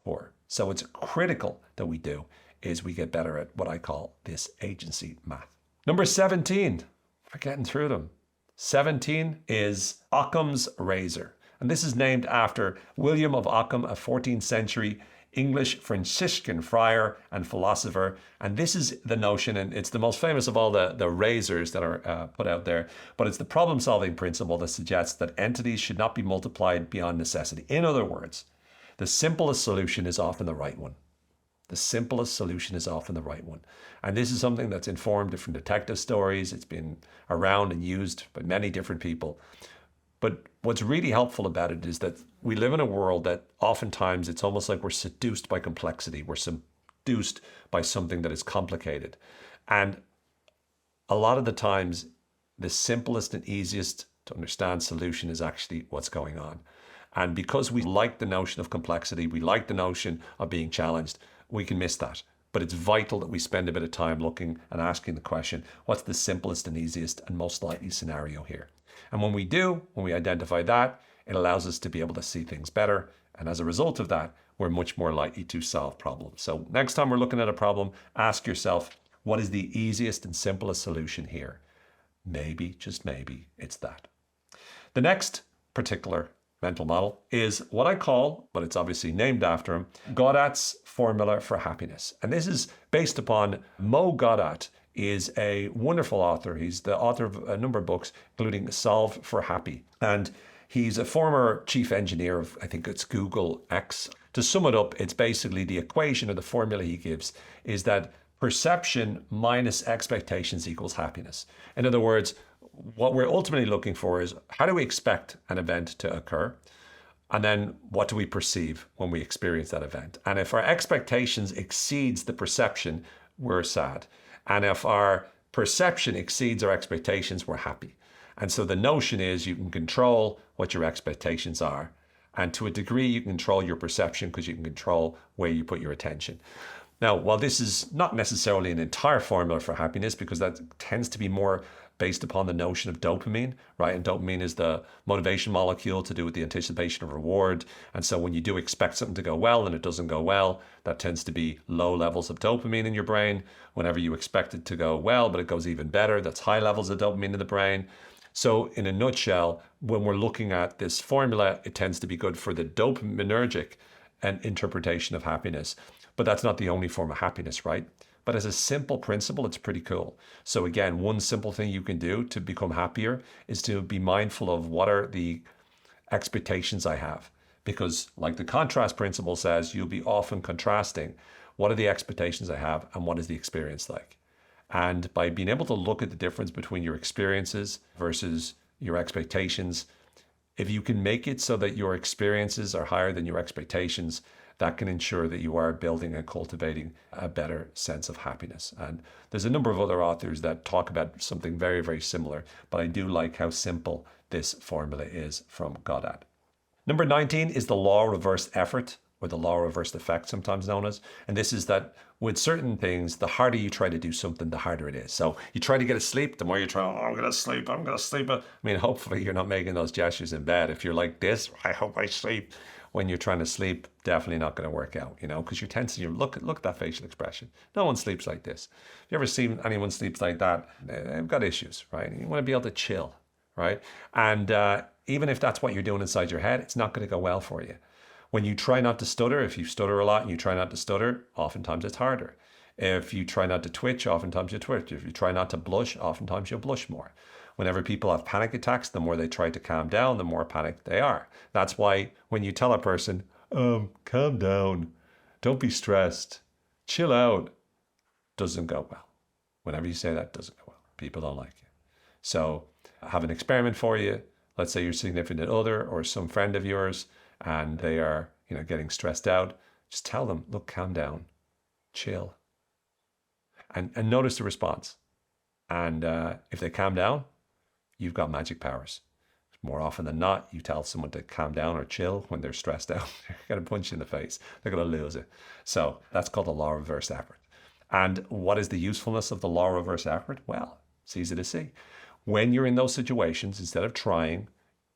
poor. So it's critical that we get better at what I call this agency math. Number 17, we're getting through them. 17 is Ockham's razor. And this is named after William of Ockham, a 14th century English Franciscan friar and philosopher. And this is the notion, and it's the most famous of all the razors that are put out there, but it's the problem-solving principle that suggests that entities should not be multiplied beyond necessity. In other words, the simplest solution is often the right one. The simplest solution is often the right one. And this is something that's informed from detective stories. It's been around and used by many different people. But what's really helpful about it is that we live in a world that oftentimes it's almost like we're seduced by complexity. We're seduced by something that is complicated. And a lot of the times, the simplest and easiest to understand solution is actually what's going on. And because we like the notion of complexity, we like the notion of being challenged, we can miss that. But it's vital that we spend a bit of time looking and asking the question, what's the simplest and easiest and most likely scenario here? And when we do, when we identify that, it allows us to be able to see things better. And as a result of that, we're much more likely to solve problems. So next time we're looking at a problem, ask yourself, what is the easiest and simplest solution here? Maybe, just maybe, it's that. The next particular mental model is what I call, but it's obviously named after him, Gawdat's formula for happiness. And this is based upon Gawdat is a wonderful author. He's the author of a number of books, including Solve for Happy. And he's a former chief engineer of, I think it's Google X. To sum it up, it's basically the equation or the formula he gives is that perception minus expectations equals happiness. In other words, what we're ultimately looking for is how do we expect an event to occur? And then what do we perceive when we experience that event? And if our expectations exceeds the perception, we're sad. And if our perception exceeds our expectations, we're happy. And so the notion is you can control what your expectations are. And to a degree, you can control your perception because you can control where you put your attention. Now, while this is not necessarily an entire formula for happiness, because that tends to be more based upon the notion of dopamine, right? And dopamine is the motivation molecule to do with the anticipation of reward. And so when you do expect something to go well and it doesn't go well, that tends to be low levels of dopamine in your brain. Whenever you expect it to go well, but it goes even better, that's high levels of dopamine in the brain. So in a nutshell, when we're looking at this formula, it tends to be good for the dopaminergic and interpretation of happiness. But that's not the only form of happiness, right? But as a simple principle, it's pretty cool. So again, one simple thing you can do to become happier is to be mindful of what are the expectations I have. Because like the contrast principle says, you'll be often contrasting what are the expectations I have and what is the experience like. And by being able to look at the difference between your experiences versus your expectations, if you can make it so that your experiences are higher than your expectations, that can ensure that you are building and cultivating a better sense of happiness. And there's a number of other authors that talk about something very, very similar, but I do like how simple this formula is from Gawdat. Number 19 is the law of reversed effort, or the law of reversed effect, sometimes known as. And this is that with certain things, the harder you try to do something, the harder it is. So you try to get asleep, the more you try, I'm going to sleep. I mean, hopefully you're not making those gestures in bed. If you're like this, I hope I sleep. When you're trying to sleep, definitely not going to work out, because you're tensing. Look at that facial expression. No one sleeps like this. If you ever seen anyone sleeps like that, they've got issues, right? You want to be able to chill, right? And even if that's what you're doing inside your head, it's not going to go well for you. When you try not to stutter, if you stutter a lot and you try not to stutter, oftentimes it's harder. If you try not to twitch, oftentimes you twitch. If you try not to blush, oftentimes you'll blush more. Whenever people have panic attacks, the more they try to calm down, the more panicked they are. That's why when you tell a person, calm down, don't be stressed, chill out, doesn't go well. Whenever you say that, it doesn't go well. People don't like you. So I have an experiment for you. Let's say your significant other or some friend of yours, and they are, getting stressed out. Just tell them, look, calm down, chill, and notice the response. And if they calm down, you've got magic powers. More often than not, you tell someone to calm down or chill when they're stressed out, they're going to punch you in the face. They're going to lose it. So that's called the law of reverse effort. And what is the usefulness of the law of reverse effort? Well, it's easy to see. When you're in those situations, instead of trying,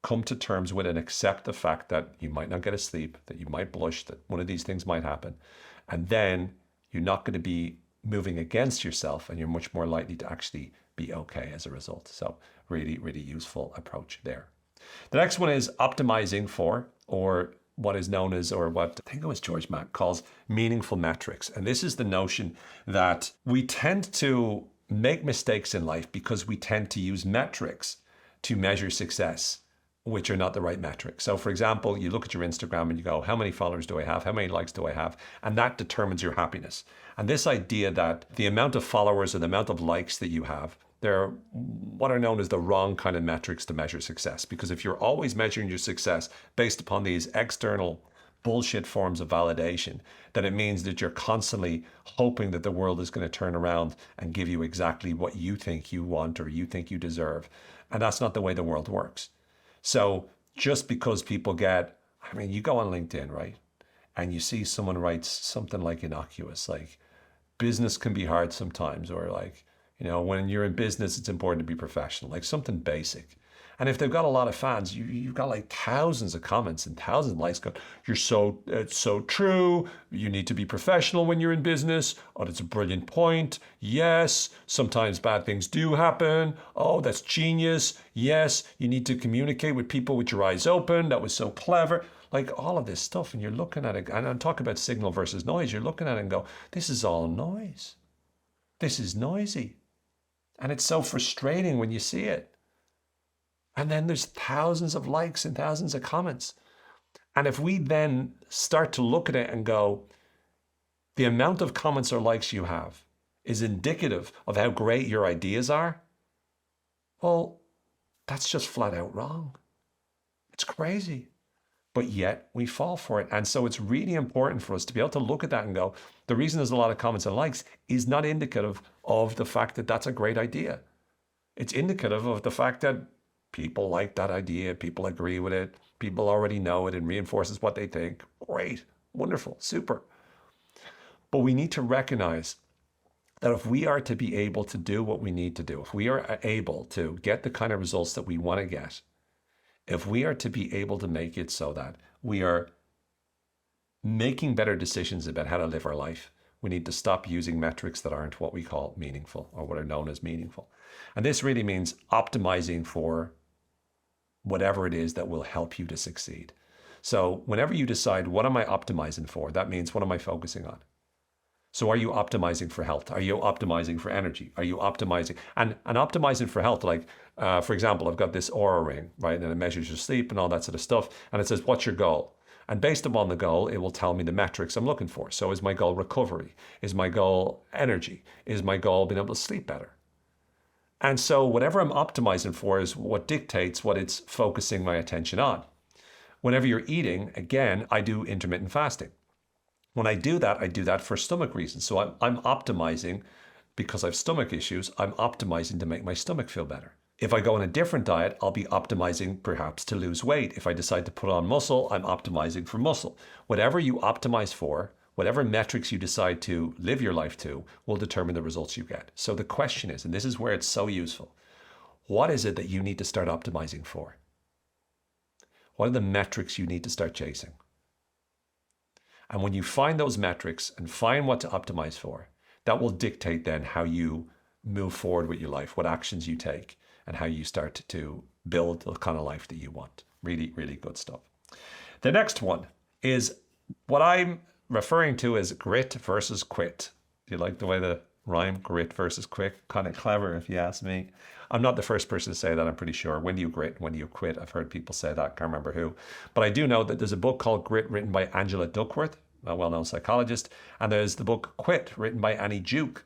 come to terms with and accept the fact that you might not get a sleep, that you might blush, that one of these things might happen. And then you're not going to be moving against yourself, and you're much more likely to actually be okay as a result. So really, really useful approach there. The next one is optimizing for, or what is known as, or what I think it was George Mack calls meaningful metrics. And this is the notion that we tend to make mistakes in life because we tend to use metrics to measure success, which are not the right metric. So for example, you look at your Instagram and you go, how many followers do I have? How many likes do I have? And that determines your happiness. And this idea that the amount of followers or the amount of likes that you have, they're what are known as the wrong kind of metrics to measure success. Because if you're always measuring your success based upon these external bullshit forms of validation, then it means that you're constantly hoping that the world is going to turn around and give you exactly what you think you want or you think you deserve. And that's not the way the world works. So just because people get, you go on LinkedIn, right? And you see someone writes something like innocuous, like business can be hard sometimes, or like, when you're in business, it's important to be professional, like something basic. And if they've got a lot of fans, you've got like thousands of comments and thousands of likes going, it's so true. You need to be professional when you're in business. Oh, that's a brilliant point. Yes, sometimes bad things do happen. Oh, that's genius. Yes, you need to communicate with people with your eyes open. That was so clever. Like all of this stuff. And you're looking at it, and I'm talking about signal versus noise. You're looking at it and go, this is all noise. This is noisy. And it's so frustrating when you see it. And then there's thousands of likes and thousands of comments. And if we then start to look at it and go, the amount of comments or likes you have is indicative of how great your ideas are, well, that's just flat out wrong. It's crazy. But yet we fall for it. And so it's really important for us to be able to look at that and go, the reason there's a lot of comments and likes is not indicative of the fact that that's a great idea. It's indicative of the fact that people like that idea, people agree with it, people already know it and reinforces what they think. Great, wonderful, super. But we need to recognize that if we are to be able to do what we need to do, if we are able to get the kind of results that we want to get, if we are to be able to make it so that we are making better decisions about how to live our life, we need to stop using metrics that aren't what we call meaningful or what are known as meaningful. And this really means optimizing for whatever it is that will help you to succeed. So whenever you decide, what am I optimizing for? That means, what am I focusing on? So are you optimizing for health? Are you optimizing for energy? Are you optimizing and optimizing for health? Like, for example, I've got this Aura ring, right? And it measures your sleep and all that sort of stuff. And it says, what's your goal? And based upon the goal, it will tell me the metrics I'm looking for. So is my goal recovery? Is my goal energy? Is my goal being able to sleep better? And so whatever I'm optimizing for is what dictates what it's focusing my attention on. Whenever you're eating, again, I do intermittent fasting. When I do that for stomach reasons. So I'm optimizing because I have stomach issues. I'm optimizing to make my stomach feel better. If I go on a different diet, I'll be optimizing perhaps to lose weight. If I decide to put on muscle, I'm optimizing for muscle. Whatever you optimize for, whatever metrics you decide to live your life to, will determine the results you get. So the question is, and this is where it's so useful, what is it that you need to start optimizing for? What are the metrics you need to start chasing? And when you find those metrics and find what to optimize for, that will dictate then how you move forward with your life, what actions you take, and how you start to build the kind of life that you want. Really, really good stuff. The next one is what I'm referring to as grit versus quit. Do you like the way the rhyme, grit versus quit? Kind of clever if you ask me. I'm not the first person to say that, I'm pretty sure. When do you grit? When do you quit? I've heard people say that, can't remember who. But I do know that there's a book called Grit written by Angela Duckworth, a well-known psychologist. And there's the book Quit written by Annie Duke.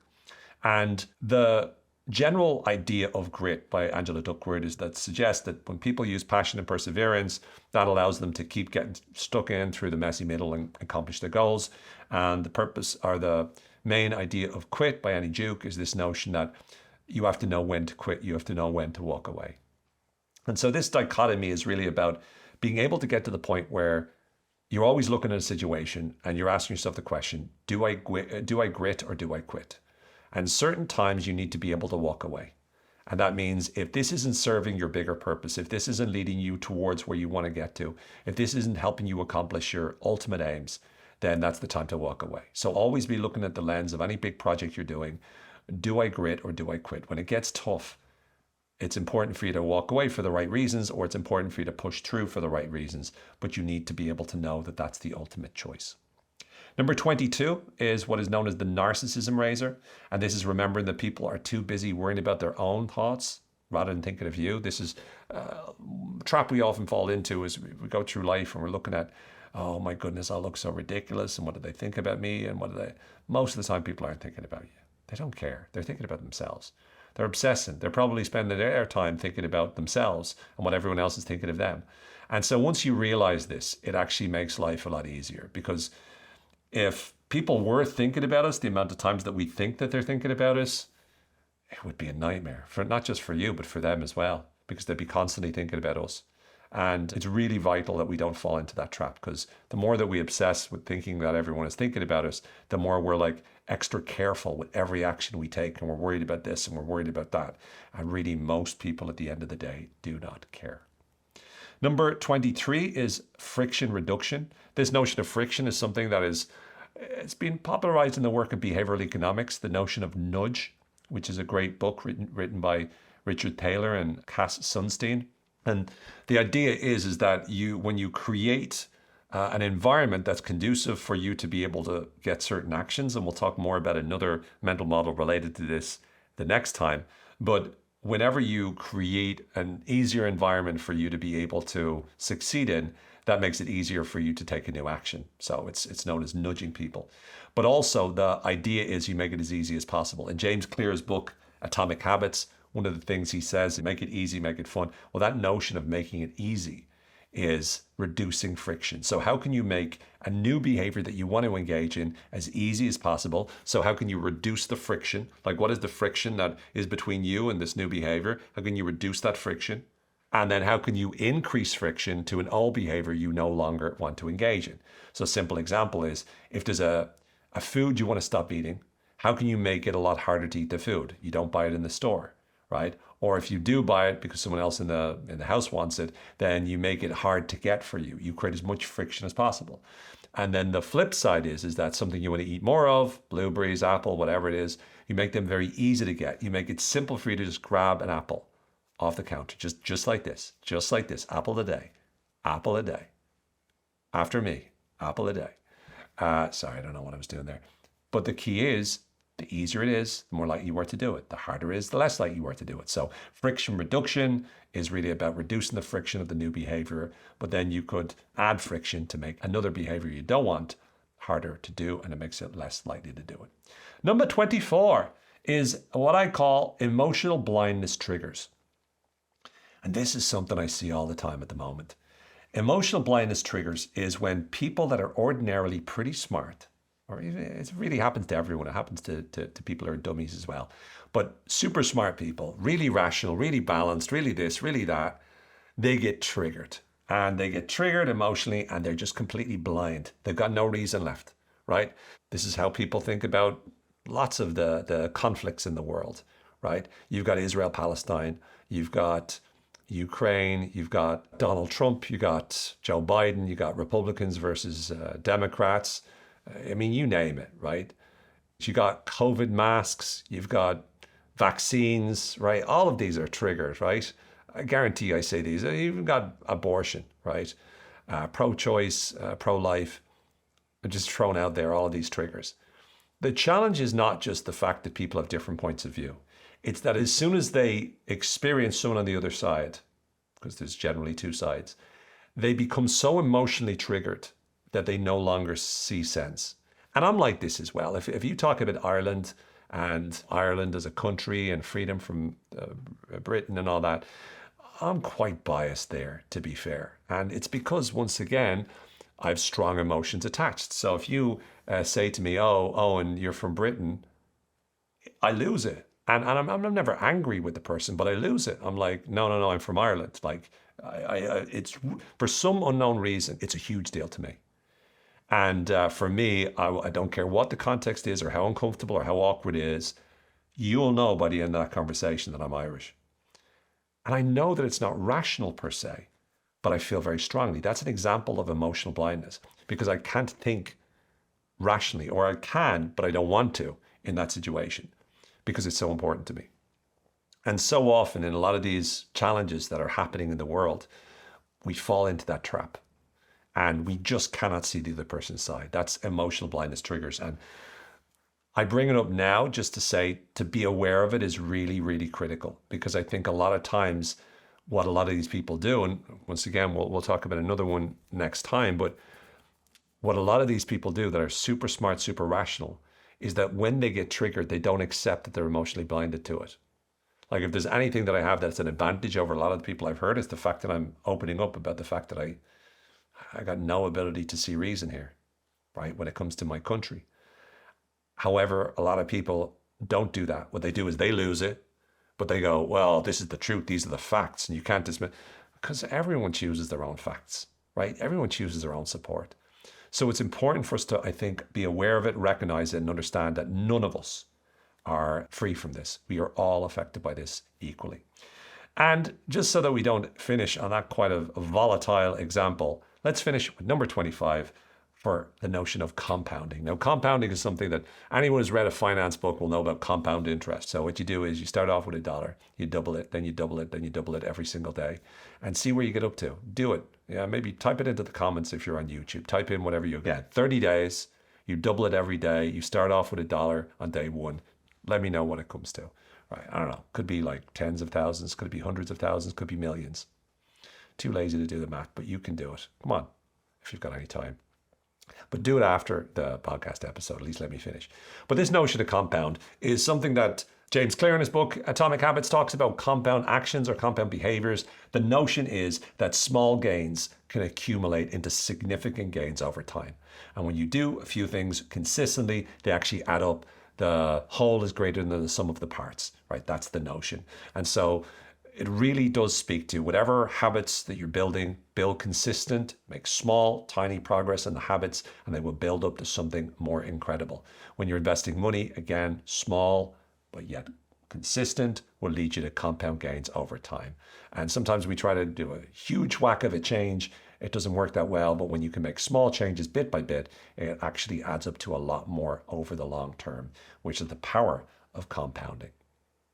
And the general idea of grit by Angela Duckworth is that suggests that when people use passion and perseverance, that allows them to keep getting stuck in through the messy middle and accomplish their goals. And the purpose, or the main idea of quit by Annie Duke, is this notion that you have to know when to quit, you have to know when to walk away. And so this dichotomy is really about being able to get to the point where you're always looking at a situation and you're asking yourself the question, do I grit or do I quit? And certain times you need to be able to walk away. And that means if this isn't serving your bigger purpose, if this isn't leading you towards where you want to get to, if this isn't helping you accomplish your ultimate aims, then that's the time to walk away. So always be looking at the lens of any big project you're doing. Do I grit or do I quit? When it gets tough, it's important for you to walk away for the right reasons, or it's important for you to push through for the right reasons. But you need to be able to know that that's the ultimate choice. Number 22 is what is known as the Narcissism Razor. And this is remembering that people are too busy worrying about their own thoughts rather than thinking of you. This is a trap we often fall into as we go through life and we're looking at, oh my goodness, I look so ridiculous. And what do they think about me? And most of the time people aren't thinking about you. They don't care. They're thinking about themselves. They're obsessing. They're probably spending their time thinking about themselves and what everyone else is thinking of them. And so once you realize this, it actually makes life a lot easier, because if people were thinking about us, the amount of times that we think that they're thinking about us, it would be a nightmare, for not just for you, but for them as well, because they'd be constantly thinking about us. And it's really vital that we don't fall into that trap, because the more that we obsess with thinking that everyone is thinking about us, the more we're like extra careful with every action we take, and we're worried about this and we're worried about that. And really, most people at the end of the day do not care. Number 23 is friction reduction. This notion of friction is something that it's been popularized in the work of behavioral economics, the notion of nudge, which is a great book written by Richard Thaler and Cass Sunstein. And the idea is that when you create an environment that's conducive for you to be able to get certain actions, and we'll talk more about another mental model related to this the next time, but whenever you create an easier environment for you to be able to succeed in, that makes it easier for you to take a new action. So it's known as nudging people. But also the idea is you make it as easy as possible. In James Clear's book, Atomic Habits, one of the things he says, make it easy, make it fun. Well, that notion of making it easy is reducing friction. So how can you make a new behavior that you want to engage in as easy as possible? So how can you reduce the friction? Like, what is the friction that is between you and this new behavior? How can you reduce that friction? And then how can you increase friction to an old behavior you no longer want to engage in? So a simple example is, if there's a A food you want to stop eating. How can you make it a lot harder to eat the food? You don't buy it in the store, right? Or if you do buy it because someone else in the house wants it, then you make it hard to get for you. You create as much friction as possible. And then the flip side is that something you want to eat more of, blueberries, apple, whatever it is, you make them very easy to get. You make it simple for you to just grab an apple off the counter, just like this, apple a day, apple a day. After me, apple a day. Sorry, I don't know what I was doing there. But the key is, the easier it is, the more likely you are to do it. The harder it is, the less likely you are to do it. So friction reduction is really about reducing the friction of the new behavior, but then you could add friction to make another behavior you don't want harder to do, and it makes it less likely to do it. Number 24 is what I call emotional blindness triggers. And this is something I see all the time at the moment. Emotional blindness triggers is when people that are ordinarily pretty smart, or even, it really happens to everyone, it happens to people who are dummies as well, but super smart people, really rational, really balanced, really this, really that, they get triggered. And they get triggered emotionally and they're just completely blind. They've got no reason left, right? This is how people think about lots of the conflicts in the world, right? You've got Israel-Palestine, you've got Ukraine, you've got Donald Trump, you got Joe Biden, you got Republicans versus Democrats. I mean, you name it, right? You got COVID masks, you've got vaccines, right? All of these are triggers, right? I guarantee I say these. You've even got abortion, right? Pro-choice, pro-life. I'm just throwing out there all of these triggers. The challenge is not just the fact that people have different points of view. It's that as soon as they experience someone on the other side, because there's generally two sides, they become so emotionally triggered that they no longer see sense. And I'm like this as well. If you talk about Ireland and Ireland as a country and freedom from Britain and all that, I'm quite biased there, to be fair. And it's because, once again, I have strong emotions attached. So if you say to me, oh, Owen, you're from Britain, I lose it. And I'm never angry with the person, but I lose it. I'm like, no, I'm from Ireland. Like, it's for some unknown reason, it's a huge deal to me. And for me, I don't care what the context is or how uncomfortable or how awkward it is, you'll know by the end of that conversation that I'm Irish. And I know that it's not rational per se, but I feel very strongly. That's an example of emotional blindness because I can't think rationally, or I can, but I don't want to in that situation because it's so important to me. And so often in a lot of these challenges that are happening in the world, we fall into that trap. And we just cannot see the other person's side. That's emotional blindness triggers. And I bring it up now just to say to be aware of it is really, really critical. Because I think a lot of times what a lot of these people do, and once again, we'll talk about another one next time, but what a lot of these people do that are super smart, super rational, is that when they get triggered, they don't accept that they're emotionally blinded to it. Like if there's anything that I have that's an advantage over a lot of the people I've heard, is the fact that I'm opening up about the fact that I got no ability to see reason here, right, when it comes to my country. However, a lot of people don't do that. What they do is they lose it, but they go, well, this is the truth. These are the facts. And you can't dismiss, because everyone chooses their own facts, right? Everyone chooses their own support. So it's important for us to, I think, be aware of it, recognize it, and understand that none of us are free from this. We are all affected by this equally. And just so that we don't finish on that quite a volatile example, let's finish with number 25 for the notion of compounding. Now, compounding is something that anyone who's read a finance book will know about compound interest. So what you do is you start off with $1, you double it, then you double it, then you double it every single day, and see where you get up to. Do it. Yeah, maybe type it into the comments if you're on YouTube. Type in whatever you get. 30 days, you double it every day. You start off with $1 on day one. Let me know what it comes to. Right, I don't know. Could be like tens of thousands, could be hundreds of thousands, could be millions. Too lazy to do the math, but you can do it. Come on, if you've got any time. But do it after the podcast episode. At least let me finish. But this notion of compound is something that James Clear in his book, Atomic Habits, talks about compound actions or compound behaviors. The notion is that small gains can accumulate into significant gains over time. And when you do a few things consistently, they actually add up. The whole is greater than the sum of the parts, right? That's the notion. And so It really does speak to whatever habits that you're building, build consistent, make small, tiny progress in the habits, and they will build up to something more incredible. When you're investing money, again, small, but yet consistent will lead you to compound gains over time. And sometimes we try to do a huge whack of a change. It doesn't work that well, but when you can make small changes bit by bit, it actually adds up to a lot more over the long term, which is the power of compounding.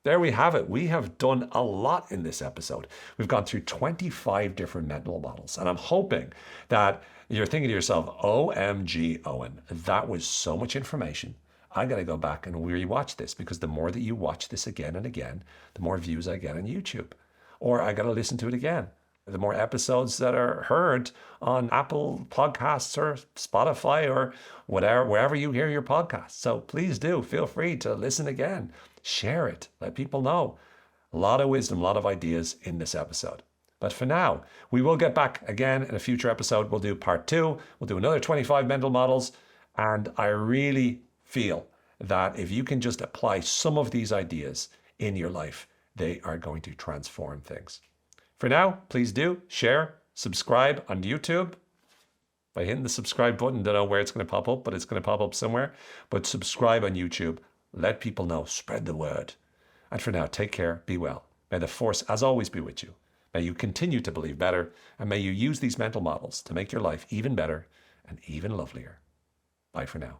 There we have it. We have done a lot in this episode. We've gone through 25 different mental models, and I'm hoping that you're thinking to yourself, OMG, Owen, that was so much information. I got to go back and rewatch this, because the more that you watch this again and again, the more views I get on YouTube. Or I got to listen to it again. The more episodes that are heard on Apple Podcasts or Spotify or whatever, wherever you hear your podcasts. So please do feel free to listen again. Share it. Let people know. A lot of wisdom, a lot of ideas in this episode. But for now, we will get back again in a future episode. We'll do part 2. We'll do another 25 mental models. And I really feel that if you can just apply some of these ideas in your life, they are going to transform things. For now, please do share, subscribe on YouTube by hitting the subscribe button. Don't know where it's going to pop up, but it's going to pop up somewhere. But subscribe on YouTube. Let people know. Spread the word. And for now, take care. Be well. May the force, as always, be with you. May you continue to believe better, and may you use these mental models to make your life even better and even lovelier. Bye for now.